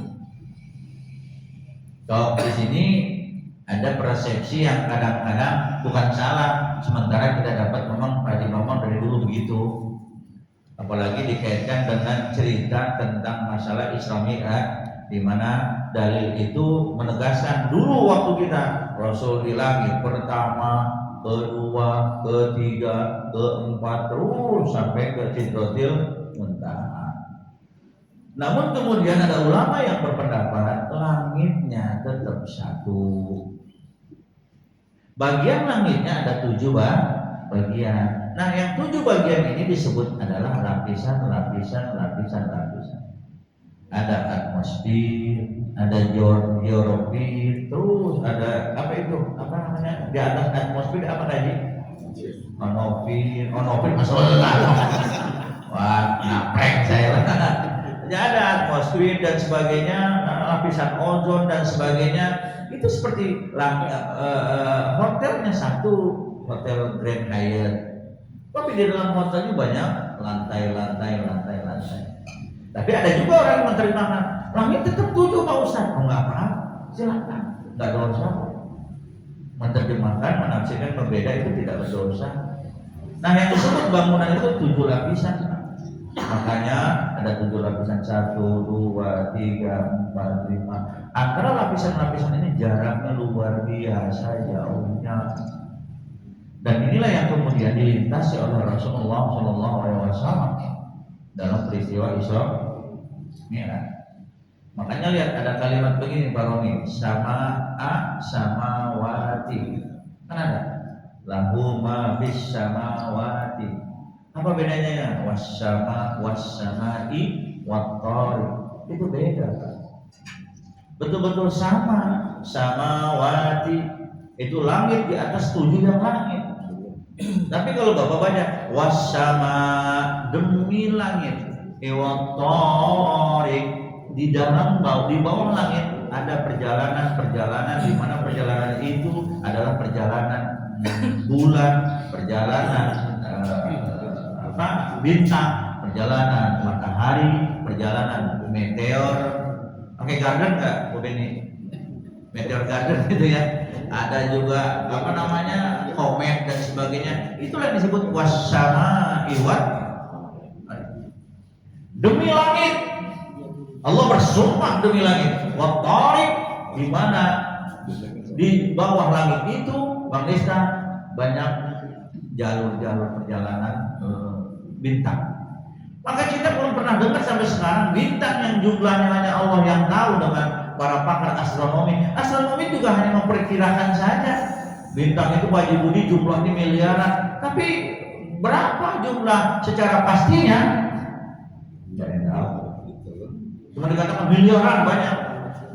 Kalau di sini ada persepsi yang kadang-kadang bukan salah, sementara kita dapat memang Pak Imam dari dulu begitu. Apalagi dikaitkan dengan cerita tentang masalah Isra Mi'raj, di mana dalil itu menegaskan dulu waktu kita Rasul di langit pertama, kedua, ketiga, keempat terus sampai ke Sidratil Muntaha. Namun kemudian ada ulama yang berpendapat langitnya tetap satu. Bagian langitnya ada 7 bagian. Nah, yang 7 bagian ini disebut adalah lapisan. Ada atmosfer, ada geografis, terus ada apa itu? Apa namanya? Di atas atmosfer apa tadi? Onofir masalah. Wah, naprek saya. Jadi ada atmosfer dan sebagainya, lapisan ozon dan sebagainya. Itu seperti hotelnya satu, hotel Grand Hyatt. Tapi di dalam hotelnya banyak lantai. Tapi ada juga orang yang menerjemahkan langit tetap 7 Pak Ustaz. Oh enggak apa-apa, silakan. Enggak dosa. Menerjemahkan, menafsirkan berbeda itu tidak berdosa. Nah, yang disebut bangunan itu 7 lapisan. Makanya ada 7 lapisan 1, 2, 3, 4, 5. Antara lapisan-lapisan ini jaraknya luar biasa jauhnya. Dan inilah yang kemudian dilintasi oleh Rasulullah SAW dalam peristiwa Isra Mi'raj. Makanya lihat ada kalimat begini Pak Roni, samawati. Kan ada lahu ma bis samawati. Apa bedanya ya? Was-samai wat-thariq. Itu beda. Betul-betul sama. Samawati itu langit di atas 7 yang langit. Tapi kalau Bapak baca was-sama demi langit, wat-thariq di bawah langit ada perjalanan di mana perjalanan itu adalah perjalanan bulan, perjalanan bintang, perjalanan matahari, perjalanan meteor. Pakai garden nggak, Bu Beni? Meteor garden itu ya. Ada juga apa namanya komet dan sebagainya. Itulah disebut was-samai wat demi langit. Allah bersumpah demi langit. Wat-thariq di mana di bawah langit itu Bang Desta banyak jalur-jalur perjalanan bintang. Maka kita belum pernah dengar sampai sekarang bintang yang jumlahnya hanya Allah yang tahu dengan para pakar astronomi. Astronomi juga hanya memperkirakan saja. Bintang itu Pak Budi jumlahnya miliaran, tapi berapa jumlah secara pastinya? Tidak tahu. Cuma dikatakan miliaran banyak.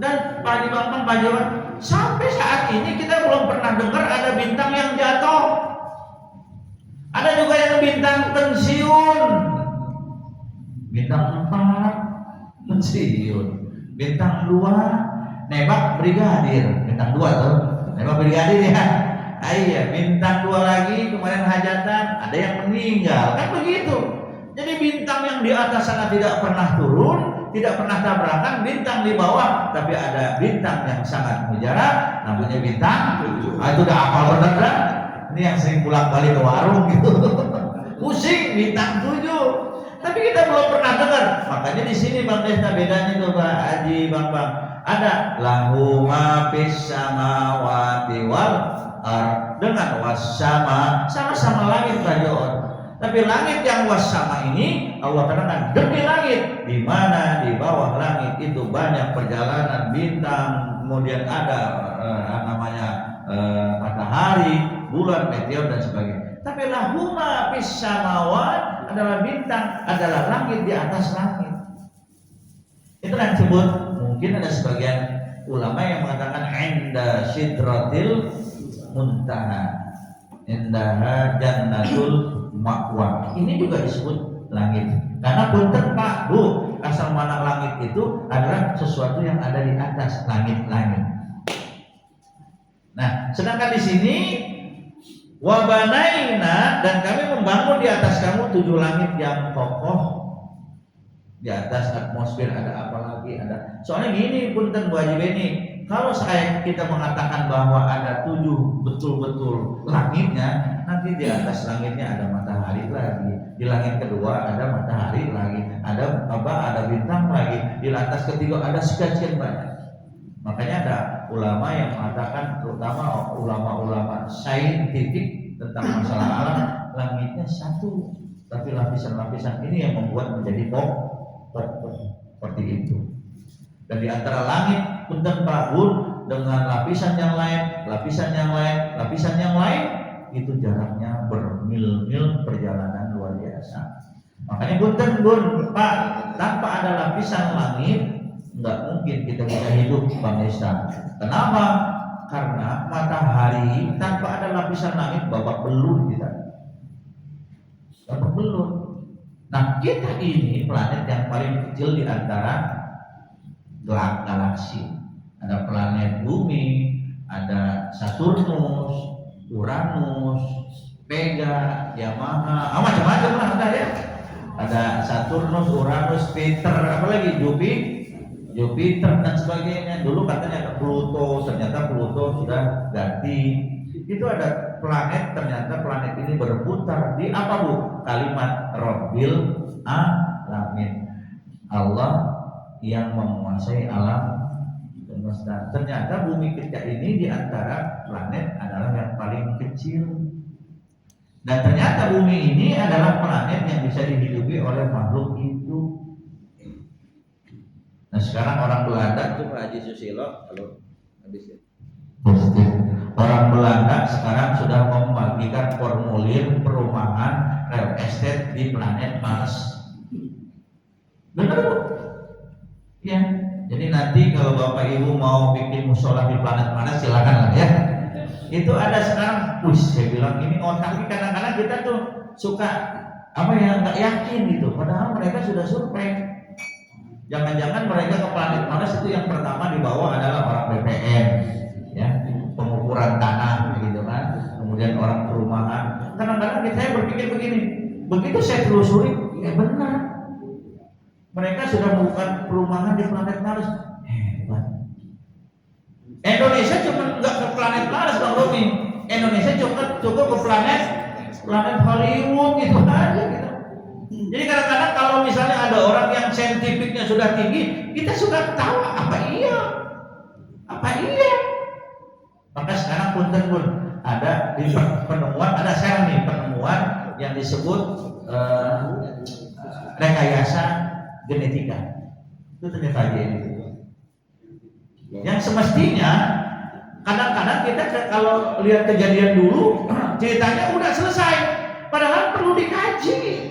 Dan Pak Bambang, Pak Jawa, sampai saat ini kita belum pernah dengar ada bintang yang jatuh. Ada juga yang bintang pensiun. Bintang 4 pensiun. Bintang 2 nembak brigadir. Bintang 2 tuh nembak brigadir ya. Iya, bintang 2 lagi kemarin hajatan, ada yang meninggal, kan begitu. Jadi bintang yang di atas sana tidak pernah turun, tidak pernah tabrakan, bintang di bawah, tapi ada bintang yang sangat mujarab, namanya bintang. Itu udah hafal bener dah. Ini yang sering pulang balik ke warung gitu. Pusing bintang 7. Tapi kita belum pernah dengar. Makanya di sini Bang Desta bedanya tuh Pak Haji, Bang. Ada lahu ma fis samawati wal ard dengan wassama, sama-sama langit rajon. Tapi langit yang wassama ini Allah katakan demi langit, di mana di bawah langit itu banyak perjalanan bintang, kemudian ada matahari, bulan, meteor dan sebagainya. Tapi lahu ma fis samawati adalah bintang, adalah langit di atas langit. Itu yang disebut, mungkin ada sebagian ulama yang mengatakan inda sidratil muntaha, indaha jannatul ma'wa. Ini juga disebut langit. Karena punten Pak Bu, asal mana langit itu adalah sesuatu yang ada di atas langit-langit. Nah, sedangkan di sini wabanaina, dan kami membangun di atas kamu 7 langit yang kokoh. Di atas atmosfer ada apa lagi? Ada. Soalnya gini punten Bu Haji Beni, kalau kita mengatakan bahwa ada 7 betul-betul langitnya, nanti di atas langitnya ada matahari lagi, di langit kedua ada matahari lagi, ada bintang lagi, di atas ketiga ada sekian banyak. Makanya ada ulama yang mengatakan, terutama ulama-ulama saintifik tentang masalah alam, langitnya 1, tapi lapisan-lapisan ini yang membuat menjadi pokok seperti itu. Dan di antara langit punten Pak Bun dengan lapisan yang lain, lapisan yang lain itu jaraknya bermil-mil perjalanan luar biasa. Makanya punten Bun Pak, tanpa ada lapisan langit nggak mungkin kita bisa hidup Bang Desta. Kenapa? Karena matahari tanpa ada lapisan langit babak belur kita. Babak belur. Nah, kita ini planet yang paling kecil di antara galaksi. Ada planet Bumi, ada Saturnus, Uranus, Vega, Yamaha, macam-macam lah ada ya. Ada Saturnus, Uranus, Peter, apalagi Jupiter dan sebagainya. Dulu katanya ada Pluto, ternyata Pluto sudah ganti. Itu ada planet, ternyata planet ini berputar di apa Bu? Kalimat Rabbil Alamin, Allah yang menguasai alam semesta. Ternyata bumi kita ini di antara planet adalah yang paling kecil. Dan ternyata bumi ini adalah planet yang bisa dihidupi oleh makhluk hidup. Nah sekarang orang Belanda itu Pak Haji Susilo, kalau habis ya. Orang Belanda sekarang sudah membagikan formulir perumahan real estate di planet Mars. Benar Bu? Ya. Jadi nanti kalau Bapak Ibu mau bikin musola di planet Mars silakan lah ya. Itu ada sekarang, saya bilang ini tapi kadang-kadang kita tuh suka nggak yakin gitu. Padahal mereka sudah survei. Jangan-jangan mereka ke planet Mars itu yang pertama dibawa adalah orang BPM, ya, pengukuran tanah gitu kan, kemudian orang perumahan. Kadang-kadang saya berpikir begini, begitu saya telusuri, ya benar, mereka sudah melakukan perumahan di planet Mars. Hebat. Indonesia cuma nggak ke planet Mars Bang Romi. Indonesia cukup ke planet Hollywood gitu aja gitu. Jadi kadang-kadang kalau misalnya ada orang yang saintifiknya sudah tinggi, kita suka ketawa, apa iya? Maka sekarang punten ada di penemuan, ada sekarang nih penemuan yang disebut rekayasa genetika. Itu ternyata ini. Yang semestinya kadang-kadang kita kalau lihat kejadian dulu ceritanya udah selesai, padahal perlu dikaji.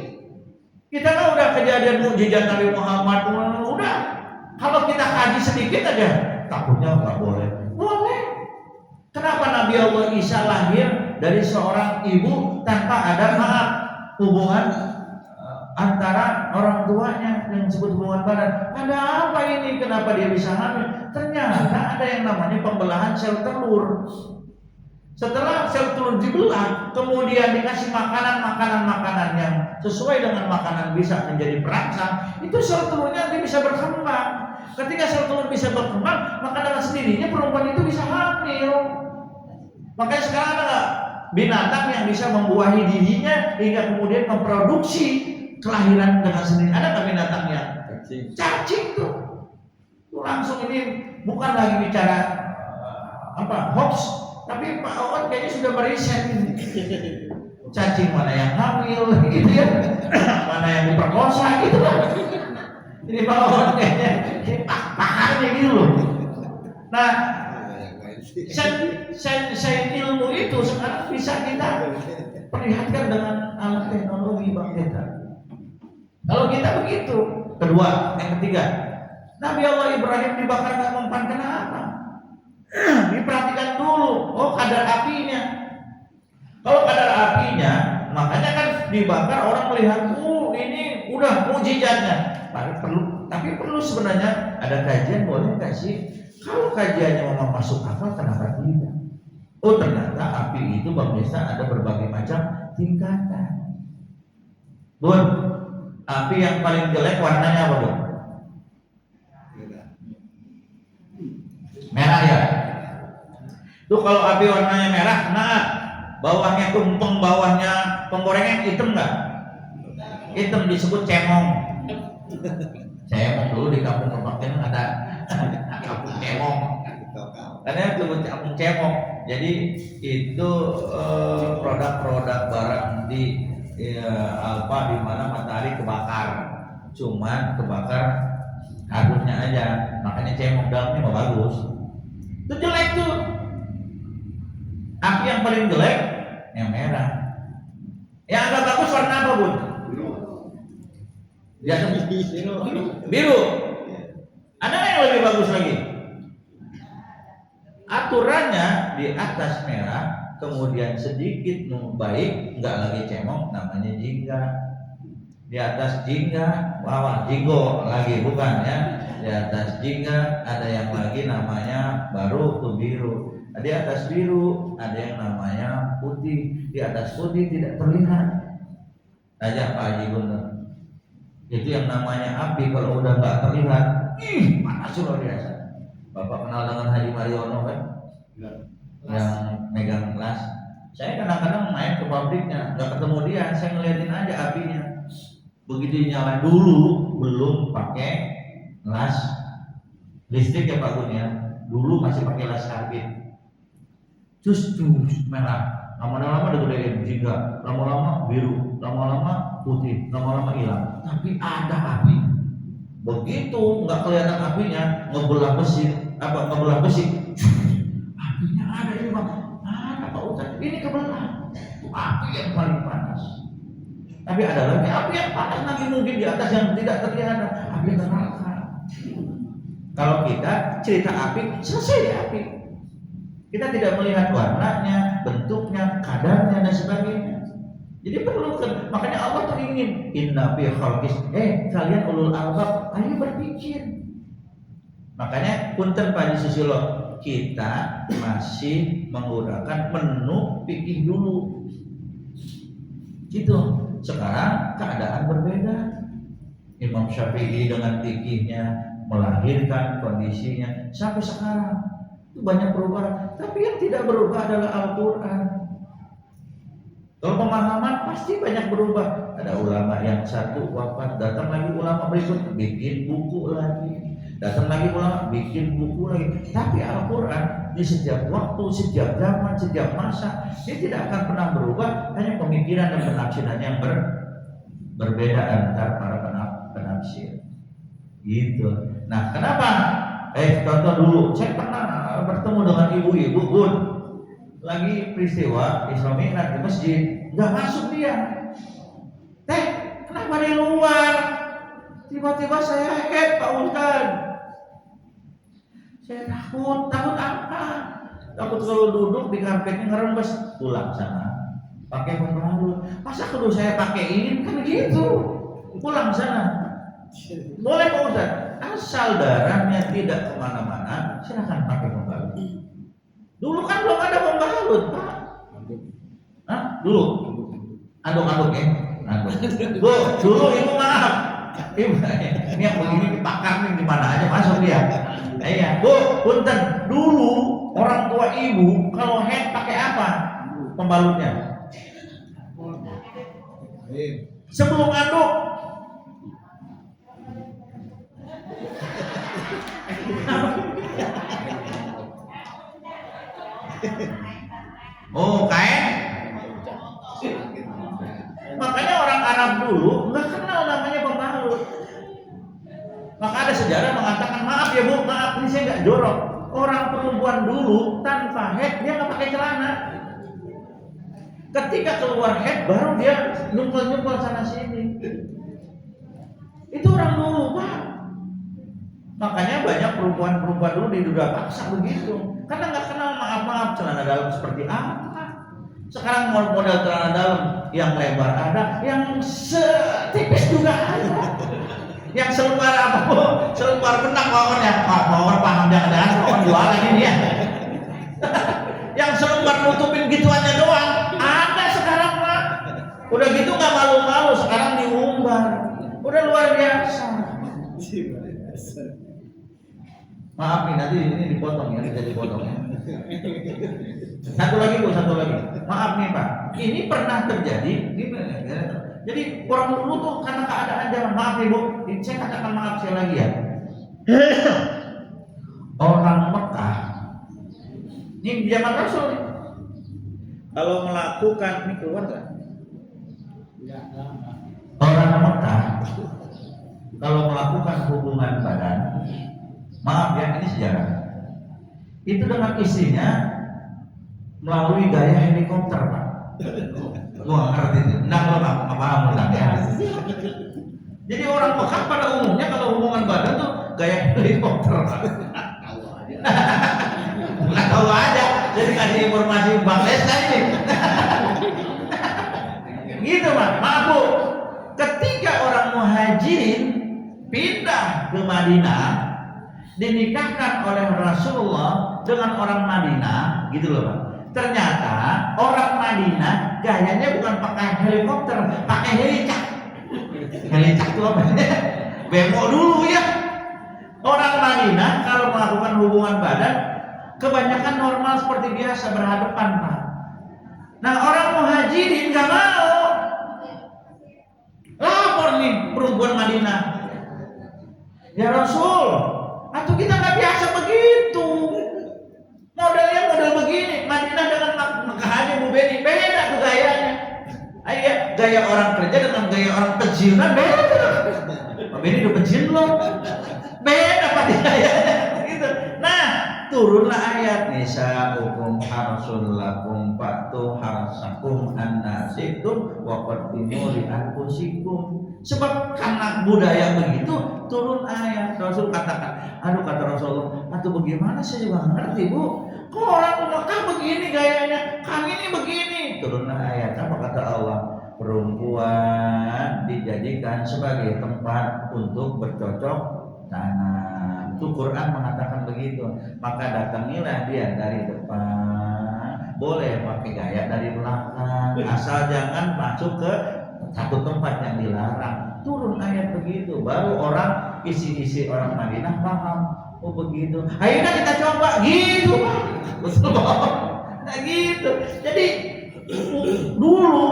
Kita kan udah kejadian mukjizat Nabi Muhammad, udah. Kalau kita kaji sedikit aja, takutnya nggak boleh. Boleh. Kenapa Nabi Allah Isa lahir dari seorang ibu tanpa ada hubungan antara orang tuanya yang disebut hubungan badan? Ada apa ini? Kenapa dia bisa hamil? Ternyata ada yang namanya pembelahan sel telur. Setelah sel telur dibelah, kemudian dikasih makanan yang sesuai dengan makanan bisa menjadi perangsang, itu sel telurnya nanti bisa berkembang. Ketika sel telur bisa berkembang, maka dengan sendirinya perempuan itu bisa hamil. Makanya sekarang ada binatang yang bisa membuahi dirinya hingga kemudian memproduksi kelahiran dengan sendiri. Ada nggak binatangnya? Cacing tuh. Langsung ini bukan lagi bicara hoax. Tapi Pak Oon kayaknya sudah meriset cacing mana yang hamil gitu ya, mana yang diperkosa gitu lah. Ini Pak Oon kayaknya pakarnya gitu loh. Nah, sains ilmu itu sekarang bisa kita perlihatkan dengan alat teknologi Bang Deta. Kalau kita begitu, kedua, yang ketiga, Nabi Allah Ibrahim dibakar nggak mempan, kenapa? Diperhatikan dulu, kadar apinya. Kalau kadar apinya, makanya kan dibakar orang melihat, ini udah mujizatnya. Tapi perlu sebenarnya ada kajian, boleh nggak sih? Kalau kajiannya mau masuk akal, kenapa tidak? Ternyata api itu Bang Desa ada berbagai macam tingkatan. Bun, api yang paling jelek warnanya apa, Bun? Merah ya. Tuh kalau api warnanya merah, bawahnya tumpeng, bawahnya penggorengan hitam nggak? Hitam disebut cemong. Cemong dulu di kampung Kepakken ada kampung cemong. Karena disebut kampung cemong. Jadi itu produk-produk barang di di mana matahari kebakar. Cuman kebakar kardusnya aja, makanya cemong, dalamnya mau bagus. Itu jelek tuh. Api yang paling jelek yang merah. Yang agak bagus warna apa, Bun? Biru. Ada yang lebih bagus lagi? Aturannya di atas merah, kemudian sedikit baik, nggak lagi cemong, namanya jingga. Di atas jingga, bawah jinggo lagi, bukan ya? Di atas jingga ada yang lagi namanya baru tuh biru. Di atas biru ada yang namanya putih. Di atas putih tidak terlihat. Aja Pak Haji Guntur. Itu yang namanya api kalau udah nggak terlihat, panas luar biasa. Bapak kenal dengan Haji Mariono kan? Yang megang gelas. Saya kadang-kadang main ke pabriknya, nggak ketemu dia, saya ngeliatin aja apinya. Begitu nyala dulu, belum pakai las listrik ya Pak Gun ya. Dulu masih pakai las karbit. Cus merah, lama-lama udah gedein jingga, lama-lama biru, lama-lama putih, lama-lama hilang. Tapi ada api. Begitu nggak kelihatan apinya, ngebelah besi, apinya ada ini Bang. Ada Pak Ustaz, ini kebelah. Itu api yang paling panas. Tapi ada lagi api yang panas nanti mungkin di atas yang tidak terlihat, api neraka. Kalau kita cerita api, selesai ya api. Kita tidak melihat warnanya, bentuknya, kadarnya dan sebagainya. Jadi perlu kan, makanya Allah tuh ingin inna fi khalqis, kalian ulul albab, ayo berpikir. Makanya punten Pak Susilo, kita masih menggunakan menu pikir dulu. Gitu. Sekarang keadaan berbeda. Imam Syafi'i dengan fikihnya melahirkan kondisinya sampai sekarang itu banyak perubahan. Tapi yang tidak berubah adalah Al-Quran. Kalau pemahaman pasti banyak berubah. Ada ulama yang satu wafat, datang lagi ulama berikut bikin buku lagi, datang lagi ulama bikin buku lagi. Tapi Al-Quran di setiap waktu, setiap zaman, setiap masa dia tidak akan pernah berubah. Hanya pemikiran dan penafsiran yang berbeda antara para penafsir. Gitu. Nah, kenapa? Contoh dulu, saya pernah bertemu dengan ibu-ibu Bun, lagi peristiwa Isra Mi'raj di masjid, nggak masuk dia. Kenapa di luar? Tiba-tiba saya Pak Ustaz. Saya takut apa? Takut kalau duduk di karpetnya ngerembes, pulang sana. Pakai pembalut. Masa kalau saya pakaiin kan gitu? Pulang sana. Boleh Pak Ustaz, asal darahnya tidak kemana-mana, silakan pakai pembalut. Dulu kan belum ada pembalut Pak. dulu aduk-aduk ya, aduk. Bu, dulu ibu maaf, ibu ini yang begini dipakar nih gimana aja masuk dia. Iya, bu, punten, dulu orang tua ibu kalau head pakai apa pembalutnya? Sebelum aduk. Oh, kain. Makanya orang Arab dulu nggak kenal namanya pembalut. Maka ada sejarah mengatakan, maaf ya bu, maaf ini saya nggak jorok. Orang perempuan dulu tanpa head dia nggak pakai celana. Ketika keluar head baru dia nyumpel sana sini. Itu orang dulu pak. Makanya banyak perempuan dulu diduga paksa begitu, karena nggak kenal maaf celana dalam seperti apa. Sekarang model celana dalam yang lebar ada, yang setipis juga ada. Yang selembar apa bu? Selembar benang powernya, power paham jangan power jualan ini ya. Yang selembar nutupin gituannya doang ada sekarang pak. Udah gitu nggak malu-malu, sekarang diumbar. Udah luar biasa. Maaf nih nanti ini dipotong ya, bisa dipotong ya. Satu lagi bu, satu lagi. Maaf nih pak, ini pernah terjadi gimana? Jadi orang dulu tuh karena keadaan zaman, maaf nih bu, saya katakan maaf sekali lagi ya. Orang Mekah, ini zaman Rasul nih, kalau melakukan ini keluar nggak? Orang Mekah kalau melakukan hubungan badan, maaf ya ini sejarah, itu dengan istrinya melalui gaya helikopter pak. Gua ngerti itu, enggak lo nggak paham tentang ya. Jadi orang Mekah pada umumnya kalau hubungan badan tuh gaya helikopter pak. Nggak tahu aja, jadi kasih informasi Bang Lesta ini. Gitu pak, maaf bu. Ketika orang muhajirin pindah ke Madinah, dinikahkan oleh Rasulullah dengan orang Madinah, gitu loh pak. Ternyata orang Madinah gayanya bukan pakai helikopter, pakai helicak. Helicak itu apa? Bemo dulu ya. Orang Madinah kalau melakukan hubungan badan kebanyakan normal seperti biasa berhadapan pak. Nah orang muhajirin nggak mau. Lapor nih perempuan Madinah. Ya Rasul, atau kita nggak biasa begitu. Modelnya model begini, Madinah dengan Mekah aja Bu Beni, beda tuh gayanya. Ayo, gaya orang kerja dengan gaya orang pensiunan beda. Pak Beni udah pensiun belum? Beda Pak gayanya, gitu. Nah, turunlah ayat nisa'ukum harsul lakum fa'tu harsakum annasikum wa qaddimu li anfusikum. Sebab karena budaya begitu turun ayat. Rasul katakan, aduh kata Rasulullah, atau bagaimana saya juga ngerti bu, kok orang Mekah begini gayanya, kami ini begini. Turunlah ayat, apa kata Allah? Perempuan dijadikan sebagai tempat untuk bercocok tanam. Itu Quran mengatakan begitu. Maka datangilah dia dari depan, boleh pakai gaya dari belakang, asal jangan masuk ke satu tempat yang dilarang. Turun ayat begitu, baru orang isi orang Madinah paham. Oh begitu. Ayo kita coba gitu. Betul. Nah gitu. Jadi dulu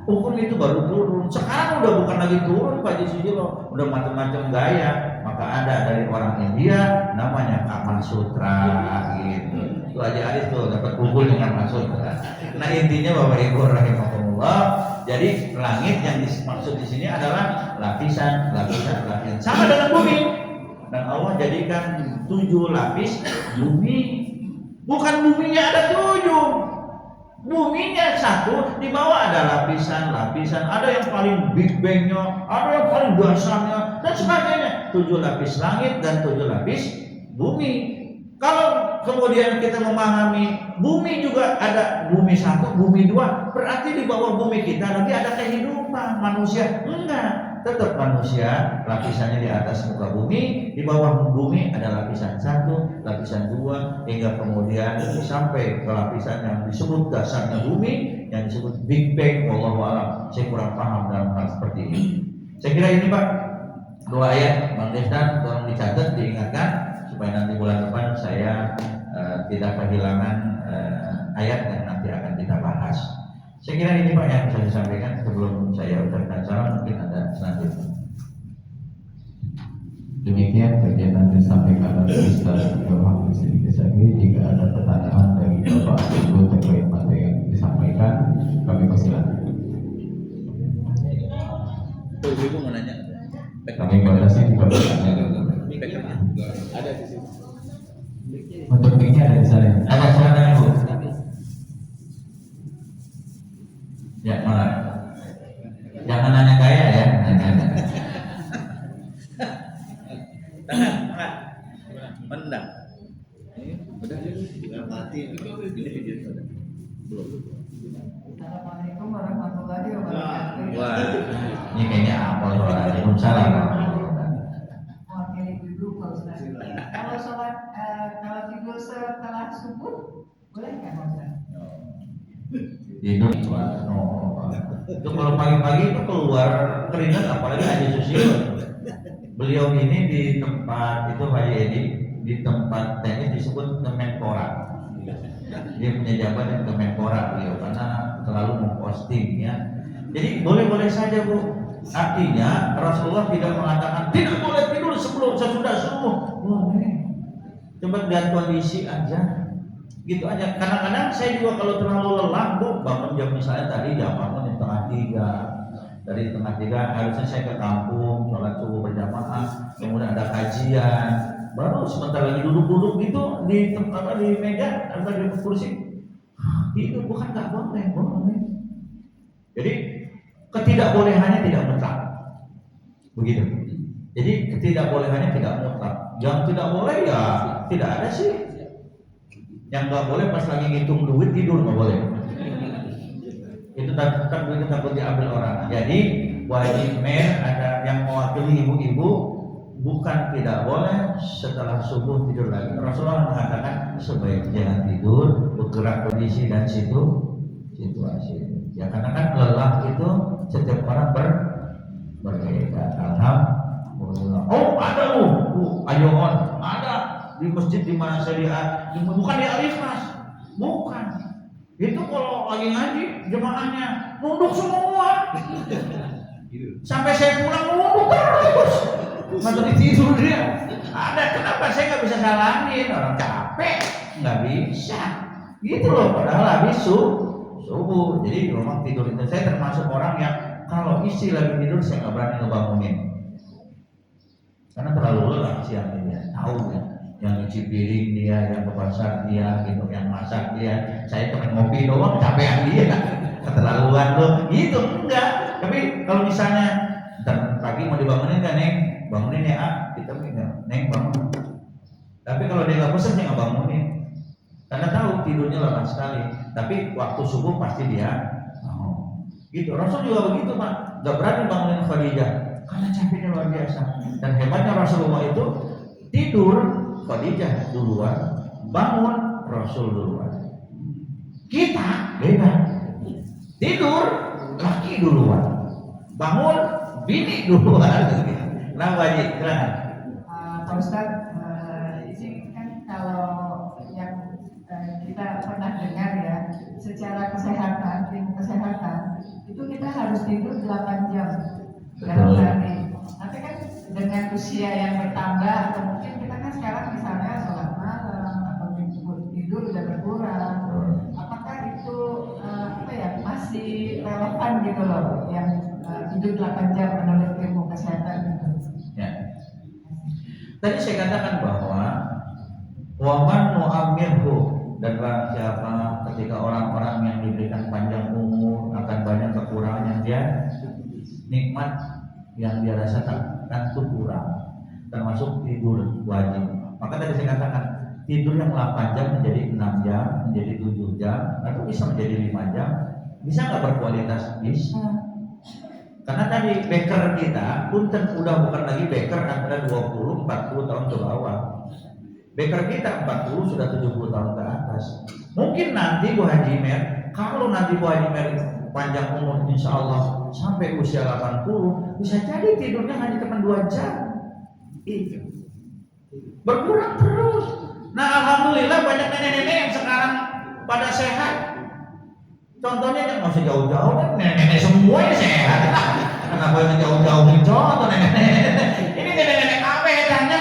hukum itu baru turun. Sekarang udah bukan lagi turun Pak Susilo, udah macam-macam gaya. Maka ada dari orang India namanya Kama Sutra gitu. Itu aja Aris tuh dapat buku dengan Kama Sutra. Nah intinya Bapak Ibu rahimahullah, jadi langit yang dimaksud di sini adalah lapisan. Sama dengan bumi. Dan Allah jadikan 7 lapis bumi. Bukan buminya ada 7. Buminya satu, di bawah ada lapisan, ada yang paling big bang-nya, ada yang paling dasarnya, dan sebagainya. 7 lapis langit dan 7 lapis bumi. Kalau kemudian kita memahami bumi juga ada bumi 1, bumi 2, berarti di bawah bumi kita lagi ada kehidupan manusia. Enggak, tetap manusia, lapisannya di atas muka bumi, di bawah bumi ada lapisan 1, lapisan 2, hingga kemudian sampai ke lapisan yang disebut dasarnya bumi, yang disebut Big Bang. Wallahu a'lam. Saya kurang paham dalam hal seperti ini. Saya kira ini Pak, 2 ayat Bang Destan, tolong dicatat, diingatkan supaya nanti bulan depan saya tidak kehilangan ayat yang nanti akan kita bahas. Saya kira ini Pak yang bisa disampaikan sebelum saya ucapkan salam. Mungkin ada selanjutnya. Demikian kegiatan disampaikan oleh Ustaz Abdul sedikit lagi. Jika ada pertanyaan dari Bapak Ibu terkait materi yang disampaikan, kami persilakan. Ibu mau nanya? Kami batasi 3 pertanyaan. Ada di sini. Untuk mic-nya ada di sana. Ada silakan Ibu. Ya malah. Jangan nanya kaya ya. Tangan, mendang. Udah mati. Belum. Assalamualaikum warahmatullahi wabarakatuh. Wah, ini kayaknya apa soal Waalaikumsalam. Mewakili ibu Pak Ustaz. Kalau sholat, kalau tidur setelah subuh, boleh nggak Pak Ustaz? Tidur itu kalau pagi-pagi itu keluar keringat, apalagi Haji Susilo. Beliau ini di tempat itu Haji Edi, di tempat teknis disebut Kemenpora. Dia punya jabatan Kemenpora beliau karena selalu memposting ya. Jadi boleh-boleh saja Bu. Artinya Rasulullah tidak mengatakan tidak boleh tidur sebelum sesudah subuh. Boleh. Coba lihat kondisi aja. Gitu aja. Kadang-kadang saya juga kalau terlalu lelah Bu, bangun jam misalnya tadi jam bangun setengah 3. Dari setengah 3 harusnya saya ke kampung sholat subuh berjamaah, kemudian ada kajian. Baru sebentar lagi duduk-duduk gitu di tempat di meja atau di kursi. Itu bukan nggak boleh. Jadi ketidakbolehannya tidak mutlak. Begitu. Jadi ketidakbolehannya tidak mutlak. Yang tidak boleh ya tidak ada sih. Yang nggak boleh pas lagi ngitung duit tidur nggak boleh. Itu duitnya takut diambil orang. Jadi wajib ada yang mewakili ibu-ibu, bukan tidak boleh setelah subuh tidur lagi. Rasulullah mengatakan sebaiknya jangan tidur, bergerak kondisi dan situasi. Ya karena kan lelah itu setiap orang berbeda. Alhamdulillah. Oh ada ayo on ada di masjid di mana saya lihat, bukan di Al-Ikhlas, bukan. Itu kalau lagi ngaji jemaahnya nunduk semua. Sampai saya pulang nunduk terus. Masuk tidur dia. Ada kenapa saya nggak bisa salamin, orang capek nggak bisa. Gitu loh padahal habis subuh. Jadi memang tidur itu saya termasuk orang yang kalau istri lagi tidur saya nggak berani ngebangunin. Karena terlalu lelah siang ini, tahu ya. Yang nyuci piring dia, yang ke pasar dia, gitu, yang masak dia. Saya cuma ngopi doang, capean dia, keterlaluan loh. Gitu enggak. Tapi kalau misalnya ntar pagi mau dibangunin kan Neng, bangunin ya kita Neng bangun. Tapi kalau dia nggak bosan saya nggak bangunin, karena tahu tidurnya lama sekali. Tapi waktu subuh pasti dia mau. Gitu. Rasul juga begitu Pak, nggak berani bangunin Khadijah karena capeknya luar biasa. Dan hebatnya Rasulullah itu tidur Khadijah duluan, bangun Rasul duluan. Kita beda, tidur laki duluan, bangun bini duluan. Nah wajib, silakan. Pak Ustaz, ini kan kalau yang kita pernah dengar ya, secara kesehatan, ilmu kesehatan itu kita harus tidur 8 jam dalam sehari. Tapi kan dengan usia yang bertambah atau mungkin kita kan sekarang misalnya sholat malam atau tidur udah berkurang, apakah itu masih relevan gitu loh yang tidur 8 jam menurut ilmu kesehatan gitu? Ya. Tadi saya katakan bahwa waman nu'amirhu, dan barang siapa ketika orang-orang yang diberikan panjang umur akan banyak kekurangan yang dia nikmat yang dia rasakan kan itu kurang, termasuk tidur wajib. Maka tadi saya katakan tidur yang 8 jam menjadi 6 jam, menjadi 7 jam, atau bisa menjadi 5 jam. Bisa nggak berkualitas? Bisa. Karena tadi beker kita punten udah bukan lagi beker antara 20 40 tahun ke bawah. Beker kita 40 sudah 70 tahun ke atas. Mungkin nanti Bu Haji Mer, kalau nanti Bu Haji Mer panjang umur insya Allah sampai usia 80, bisa jadi tidurnya hanya cuma 2 jam. Itu berkurang terus. Nah alhamdulillah banyak nenek-nenek yang sekarang pada sehat. Contohnya yang masih jauh-jauh kan nenek-nenek semua ini sehat. Kenapa yang jauh-jauh nih contoh nenek-nenek? Ini nenek-nenek apa ya tanya?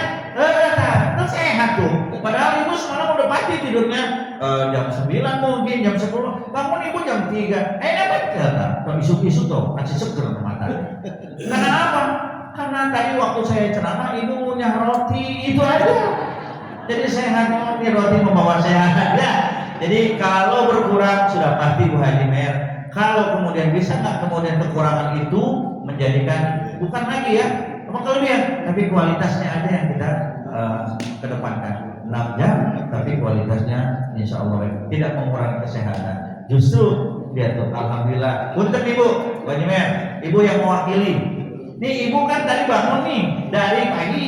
Kan sehat tuh. Padahal ibu semalam udah pasti tidurnya jam 9 mungkin jam 10. Bangun ibu jam 3. Dapat tuh isu-isu tuh masih seger matanya. Karena apa? Karena tadi waktu saya ceramah ibu punya roti itu aja. Jadi sehat nih roti membawa sehat ya. Jadi kalau berkurang sudah pasti Bu Haji Mer. Kalau kemudian bisa nggak kemudian kekurangan itu menjadikan bukan lagi ya kelebihan, tapi kualitasnya ada yang kita kedepankan. 6 jam, tapi kualitasnya insya Allah tidak mengurangi kesehatan. Justru lihat tuh, alhamdulillah. Punten ibu, Bu Haji Mer, ibu yang mewakili. Nih ibu kan tadi bangun nih dari pagi,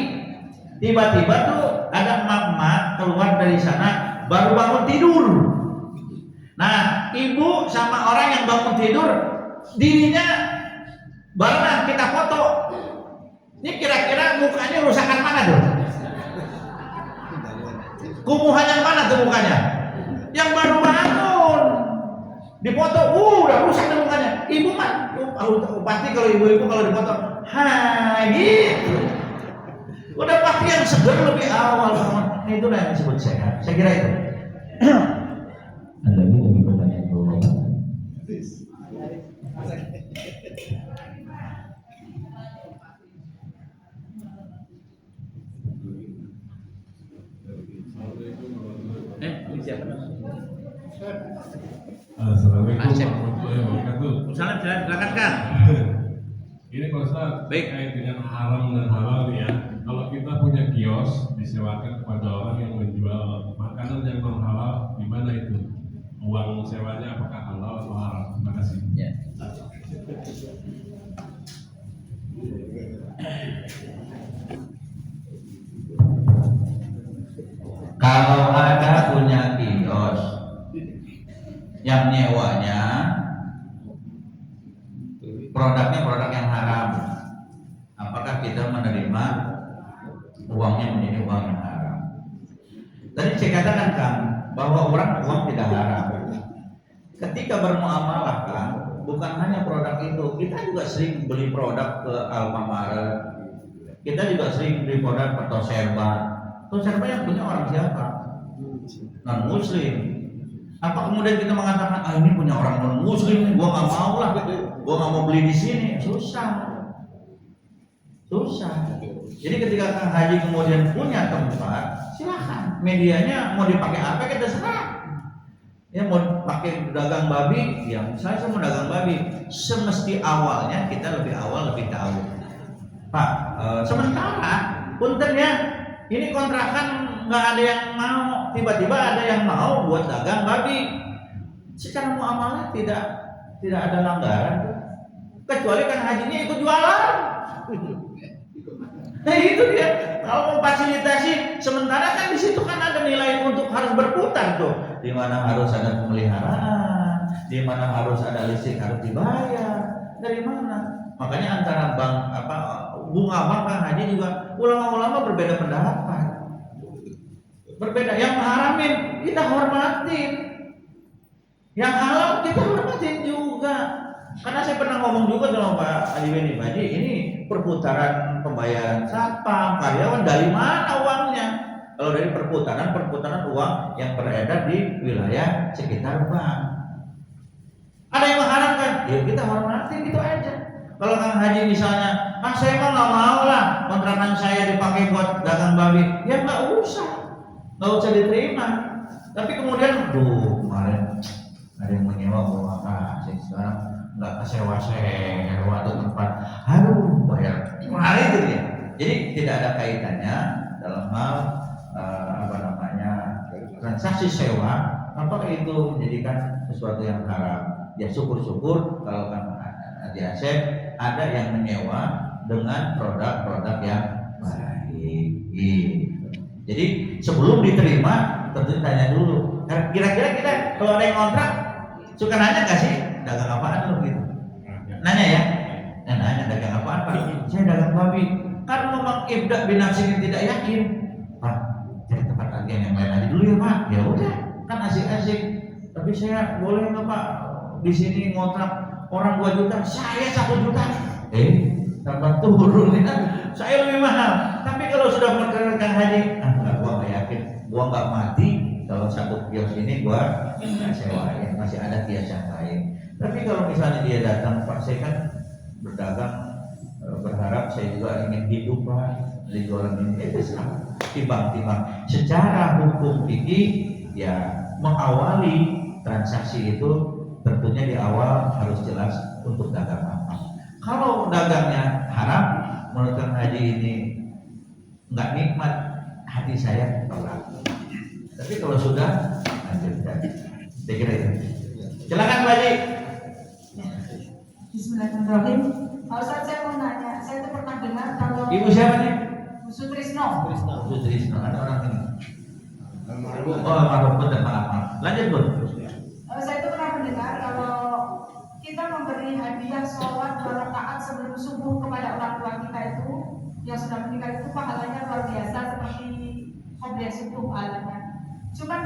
tiba-tiba tuh ada emak-emak keluar dari sana baru bangun tidur. Nah, ibu sama orang yang bangun tidur dirinya barengan kita foto. Ini kira-kira mukanya rusakan mana tuh? Kumuhan yang mana tuh mukanya? Yang baru bangun. Dipoto, udah rusak tuh mukanya. Ibu mah pasti kalau ibu-ibu kalau dipoto, gitu. Udah pasti yang seger lebih awal. Nah, itulah yang disebut sehat. Saya kira itu. Ada lagi pertanyaan Bu Bapak? Ini siapa? Assalamualaikum Aceh. warahmatullahi wabarakatuh. Silakan Kang. Ini Pak Ustaz, Baik. terkait dengan haram dan halal nih ya. Kalau kita punya kios disewakan kepada orang yang menjual makanan yang non halal, gimana itu? Uang sewanya apakah halal atau haram? Terima kasih. Ya. Kalau ada punya kios yang nyewanya produknya produk yang haram, apakah kita menerima uangnya menjadi uang yang haram? Tadi saya katakan Kang bahwa uang tidak haram. Ketika bermuamalah Kang, bukan hanya produk itu, kita juga sering beli produk ke Alfamart, kita juga sering beli produk ke Toserba. Toserba yang punya orang siapa? Non Muslim. Apa kemudian kita mengatakan ini punya orang non Muslim, gua nggak mau lah, gua nggak mau beli di sini? Susah. Jadi ketika Kang Haji kemudian punya tempat, silakan. Medianya mau dipakai apa kita serah. Ya mau pakai dagang babi, ya saya mau dagang babi. Semesti awalnya kita lebih awal lebih tahu. Pak, sementara punten ya, ini kontrakan nggak ada yang mau, tiba-tiba ada yang mau buat dagang babi. Secara muamalah tidak ada langgaran, kecuali Kang Hajinya ikut jualan. Nah itu dia, kalau memfasilitasi, sementara kan di situ kan ada nilai untuk harus berputar tuh, di mana harus ada pemeliharaan, di mana harus ada listrik harus dibayar, dari mana? Makanya antara bank bunga bank Kang Haji juga ulama-ulama berbeda pendapat, berbeda. Yang haramin kita hormatin, yang halal kita hormatin juga. Karena saya pernah ngomong juga sama Pak Haji Beni, Pak Haji, ini perputaran pembayaran satpam, karyawan dari mana uangnya? Kalau dari perputaran uang yang beredar di wilayah sekitar bank. Ada yang mengharapkan, ya kita hormatin gitu aja. Kalau Kang Haji misalnya, saya mah nggak mau lah kontrakan saya dipakai buat dagang babi, ya nggak usah diterima. Tapi kemudian, kemarin ada yang menyewa gua makasih, sekarang nggak sewa tuh tempat, bayar. Nah itu dia. Jadi tidak ada kaitannya dalam hal transaksi sewa, apakah itu menjadikan sesuatu yang haram? Ya syukur-syukur kalau kan Haji Asep ada yang menyewa dengan produk-produk yang baik. Jadi sebelum diterima tentu tanya dulu. Kira-kira kita kalau ada yang kontrak suka nanya nggak sih dagang apaan lo gitu? Nanya ya? Nanya dagang apaan Pak? Saya dagang babi. Karena memang Ibda bin Nasir tidak yakin. Pak, cari tempat agen yang lain aja dulu ya Pak. Ya udah, kan asik-asik. Tapi saya boleh nggak Pak di sini ngontrak orang 2 juta, saya 1 juta. Tambah turun ya. Saya lebih mahal. Tapi kalau sudah menekan haji, gua nggak yakin, gua nggak mati kalau satu kios ini gua nggak sewain, masih ada kios yang lain. Tapi kalau misalnya dia datang, Pak, saya kan berdagang, berharap saya juga ingin hidup Pak dari jualan ini. Itu sama. Timbang-timbang. Secara hukum fikih ya mengawali transaksi itu tentunya di awal harus jelas untuk dagang apa. Kalau dagangnya haram, menurut Kang Haji ini nggak nikmat, hati saya tolak. Tapi kalau sudah lanjutkan. Saya kira itu. Silakan Pak Haji. Bismillahirrahmanirrahim. Pak Ustadz, saya mau nanya, saya tuh pernah dengar kalau Ibu siapa nih? Bu Sutrisno. Sutrisno, ada orang ini. Oh, maaf, betul, maaf. Lanjut Bu. Saya tuh pernah mendengar kalau kita memberi hadiah sholat 2 rakaat sebelum subuh kepada orang tua kita itu yang sudah meninggal itu pahalanya luar biasa seperti qobliyah subuh pahalanya. Cuman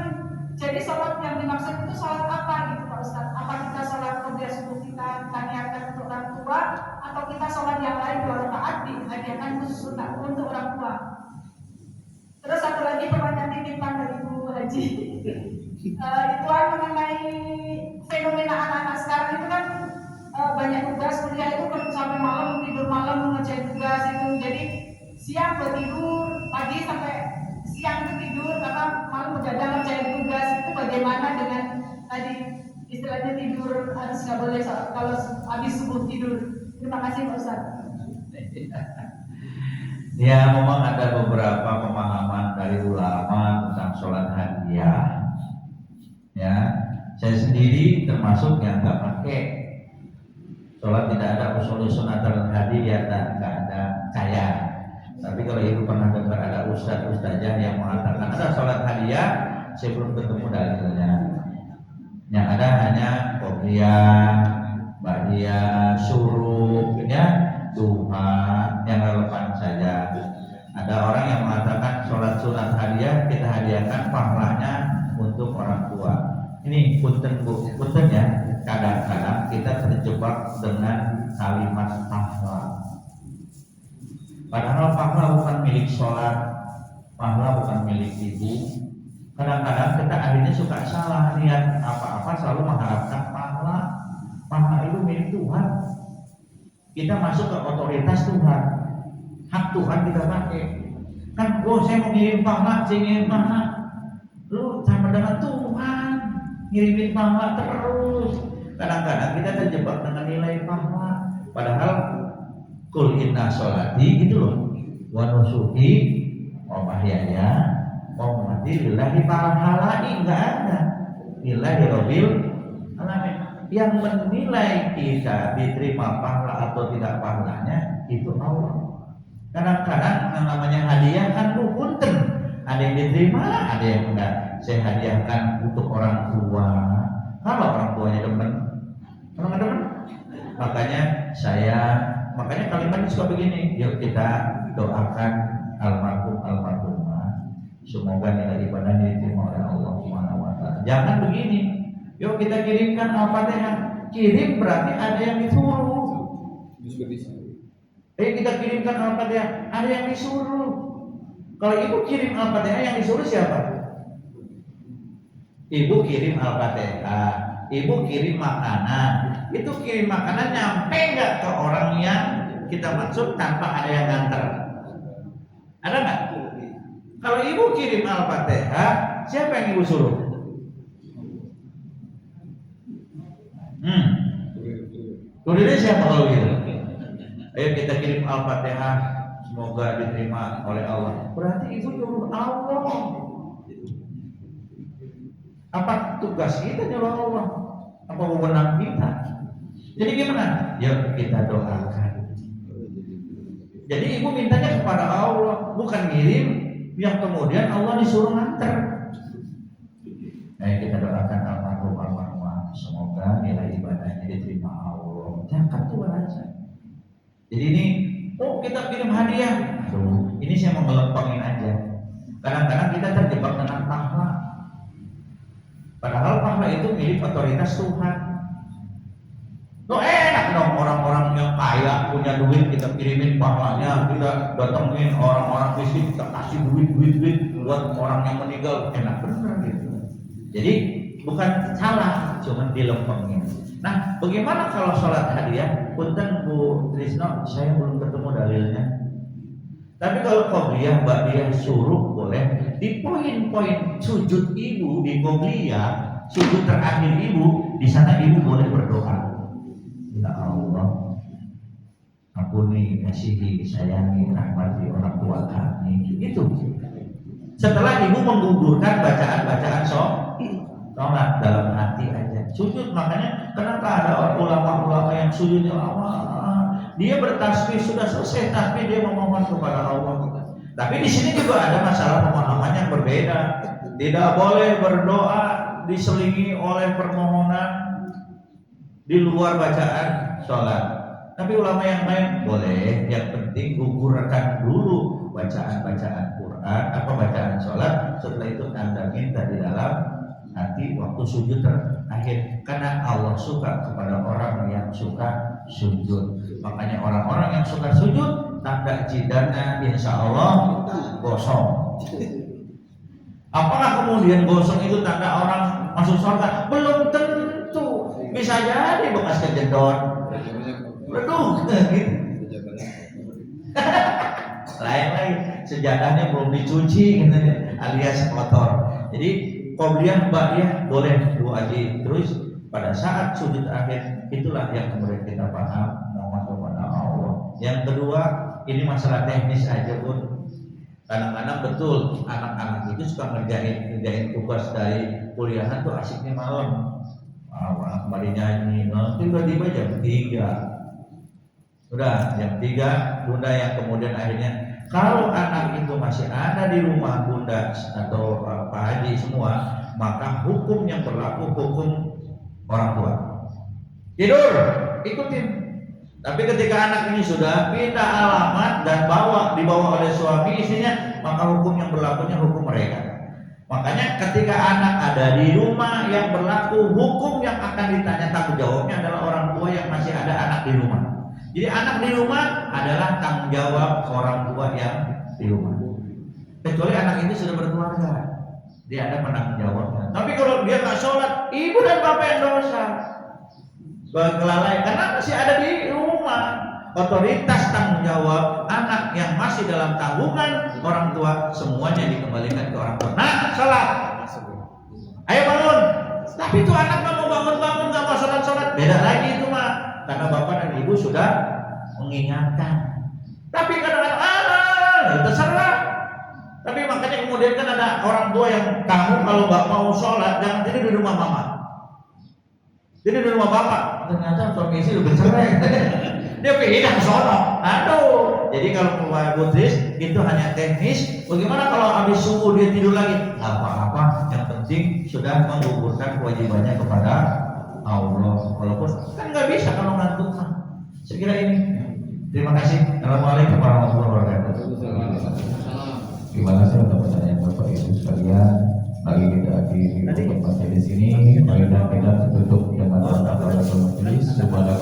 jadi sholat yang dimaksud itu sholat apa gitu Pak Ustadz? Apa kita sholat qobliyah subuh kita niatkan untuk orang tua atau kita sholat yang lain 2 rakaat dihadiahkan khusus untuk orang tua? Terus satu lagi pertanyaan titipan dari Bu Haji. Ituan mengenai fenomena anak-anak sekarang itu kan banyak tugas kuliah itu sampai malam, tidur malam mengerjain tugas itu. Jadi siang buat tidur, pagi sampai siang itu tidur karena malam begadang ngerjain tugas. Itu bagaimana dengan tadi istilahnya tidur harus nggak boleh kalau habis subuh tidur. Terima kasih Pak Ustadz. Ya, memang ada beberapa pemahaman dari ulama tentang sholat hadiah. Ya, saya sendiri termasuk yang nggak pakai sholat, tidak ada usul sunatul hadiah, nggak ada kaya. Tapi kalau ibu pernah dengar ada ustazah yang mengatakan ada sholat hadiah, saya belum ketemu dalilnya. Yang ada hanya qobliyah, ba'diyah, syuruk, ya, duha yang relevan saja. Ada orang yang mengatakan sholat sunat hadiah kita hadiahkan pahalanya untuk orang tua. Ini punten Bu, punten ya. Kadang-kadang kita terjebak dengan kalimat pahala. Padahal pahala bukan milik sholat, pahala bukan milik ibu. Kadang-kadang kita akhirnya suka salah niat apa-apa selalu mengharapkan pahala. Pahala itu milik Tuhan. Kita masuk ke otoritas Tuhan, hak Tuhan kita pakai. Kan, saya mau ngirim pahala, saya ngirim pahala. Lu sama dengan Tuhan, ngirimin pahala terus. Kadang-kadang kita terjebak dengan nilai pahala. Padahal kul inna sholati gitu loh, wa nusuki, wa mahyaya, wa mamati lillahi pahalai, enggak ada. Lillahi rabbil alamin. Yang menilai kita diterima pahala atau tidak pahalanya itu Allah. Kadang-kadang yang namanya hadiah kan punten, ada yang diterima, ada yang enggak. Saya hadiahkan untuk orang tua. Kalau orang tuanya demen, kalau nggak demen, makanya kalimat suka begini. Yuk kita doakan almarhumah, semoga nilai ibadahnya diterima oleh Allah Subhanahu wa taala. Jangan begini. Yuk kita kirimkan Al-Fatihah. Kirim berarti ada yang disuruh. Kita kirimkan Al-Fatihah, ada yang disuruh. Kalau ibu kirim Al-Fatihah, yang disuruh siapa? Ibu kirim Al-Fatihah, ibu kirim makanan. Itu kirim makanan nyampe nggak ke orang yang kita maksud tanpa ada yang nganter? Ada nggak? Kalau ibu kirim Al-Fatihah, siapa yang ibu suruh? Kurirnya siapa kalau gitu? Ayo kita kirim Al-Fatihah, semoga diterima oleh Allah. Berarti ibu nyuruh Allah. Apa tugas kita nyuruh Allah? Apa wewenang kita? Jadi gimana? Yuk kita doakan. Jadi ibu mintanya kepada Allah, bukan ngirim yang kemudian Allah disuruh nganter. Kita doakan almarhum, semoga nilai ibadahnya diterima Allah. Jangan tuh aja. Jadi ini, kita kirim hadiah. Aduh, ini saya mau ngelempengin aja. Kadang-kadang kita terjebak dengan pahala. Padahal pahala itu milik otoritas Tuhan. Tuh enak dong orang-orang yang kaya punya duit kita kirimin pahalanya, kita datengin orang-orang miskin kita kasih duit buat orang yang meninggal, enak bener gitu. Jadi bukan salah, cuma dilempengin. Nah, bagaimana kalau sholat hadiah? Punten Bu Trisno, saya belum ketemu dalilnya. Tapi kalau qobliyah, ba'diyah, suruh boleh di poin-poin sujud ibu di qobliyah, sujud terakhir ibu, di sana ibu boleh berdoa. Ya Allah, ampuni, kasihi, sayangi, rahmati orang tua kami. Itu. Setelah ibu menggugurkan bacaan-bacaan sholat dalam hati aja. Sujud, makanya kenapa ada ulama-ulama yang sujudnya lama? Dia bertasbih sudah selesai tasbih dia memohon kepada Allah. Tapi di sini juga ada masalah pemahaman yang berbeda. Tidak boleh berdoa diselingi oleh permohonan di luar bacaan sholat. Tapi ulama yang lain boleh, yang penting gugurkan dulu bacaan-bacaan Quran apa bacaan sholat, setelah itu Anda minta di dalam hati waktu sujud terakhir, karena Allah suka kepada orang yang suka sujud. Makanya orang-orang yang suka sujud tanda jidatnya insya Allah gosong. Apakah kemudian gosong itu tanda orang masuk surga? Belum tentu. Bisa jadi bekas kejedot, redup, lain lagi sejadahnya belum dicuci, gitu, alias kotor. Jadi qobliyah, ba'diyah boleh Bu Haji. Terus pada saat sujud akhir itulah yang kemudian kita paham mohon kepada Allah. Yang kedua, ini masalah teknis aja Bun. Kadang-kadang betul anak-anak itu suka ngerjain tugas dari kuliahan tuh asiknya malam. Kembali nyanyi, tiba-tiba jam 3 udah jam 3 Bunda yang kemudian akhirnya kalau anak itu masih ada di rumah Bunda atau Pak Haji semua, maka hukum yang berlaku hukum orang tua. Tidur, ikutin. Tapi ketika anak ini sudah pindah alamat dan dibawa oleh suami istrinya, maka hukum yang berlakunya hukum mereka. Makanya ketika anak ada di rumah yang berlaku hukum yang akan ditanya tanggung jawabnya adalah orang tua yang masih ada anak di rumah. Jadi anak di rumah adalah tanggung jawab orang tua yang di rumah. Kecuali anak ini sudah berkeluarga, dia ada penanggung jawabnya. Tapi kalau dia nggak sholat, ibu dan bapak yang dosa, kelalaian karena masih ada di rumah. Otoritas tanggung jawab anak yang masih dalam tanggungan orang tua semuanya dikembalikan ke orang tua. Nah, sholat, ayo bangun. Tapi itu anak nggak mau bangun-bangun, nggak mau sholat-sholat, beda lagi itu mah, karena bapak dan ibu sudah mengingatkan. Tapi kadang-kadang terserah. Tapi makanya kemudian kan ada orang tua yang kamu kalau nggak mau sholat jangan tidur di rumah mama, tidur di rumah bapak. Ternyata suami istri udah bercerai. Dia pindah ke sono. Aduh. Jadi kalau Pak Butris itu hanya teknis. Bagaimana kalau habis subuh dia tidur lagi? Nggak apa-apa. Yang penting sudah menggugurkan kewajibannya kepada Allah. Walaupun kan nggak bisa kalau ngantuk mah. Sekira ini. Terima kasih. Assalamualaikum warahmatullahi wabarakatuh. Terima kasih untuk pertanyaan Bapak Ibu sekalian. Bagi kita di majelis ini, marilah kita tutup dengan doa majelis. Subhanallah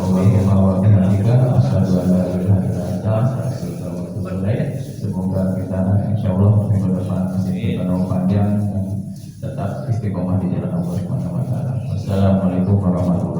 wa bihamdihi, asyhadu an la ilaha illa anta, astaghfiruka wa atubu ilaik. Semoga kita insyaallah minggu depan masih berumur panjang dan tetap istiqomah di jalan Allah Subhanahu wa taala. Wassalamualaikum warahmatullahi wabarakatuh.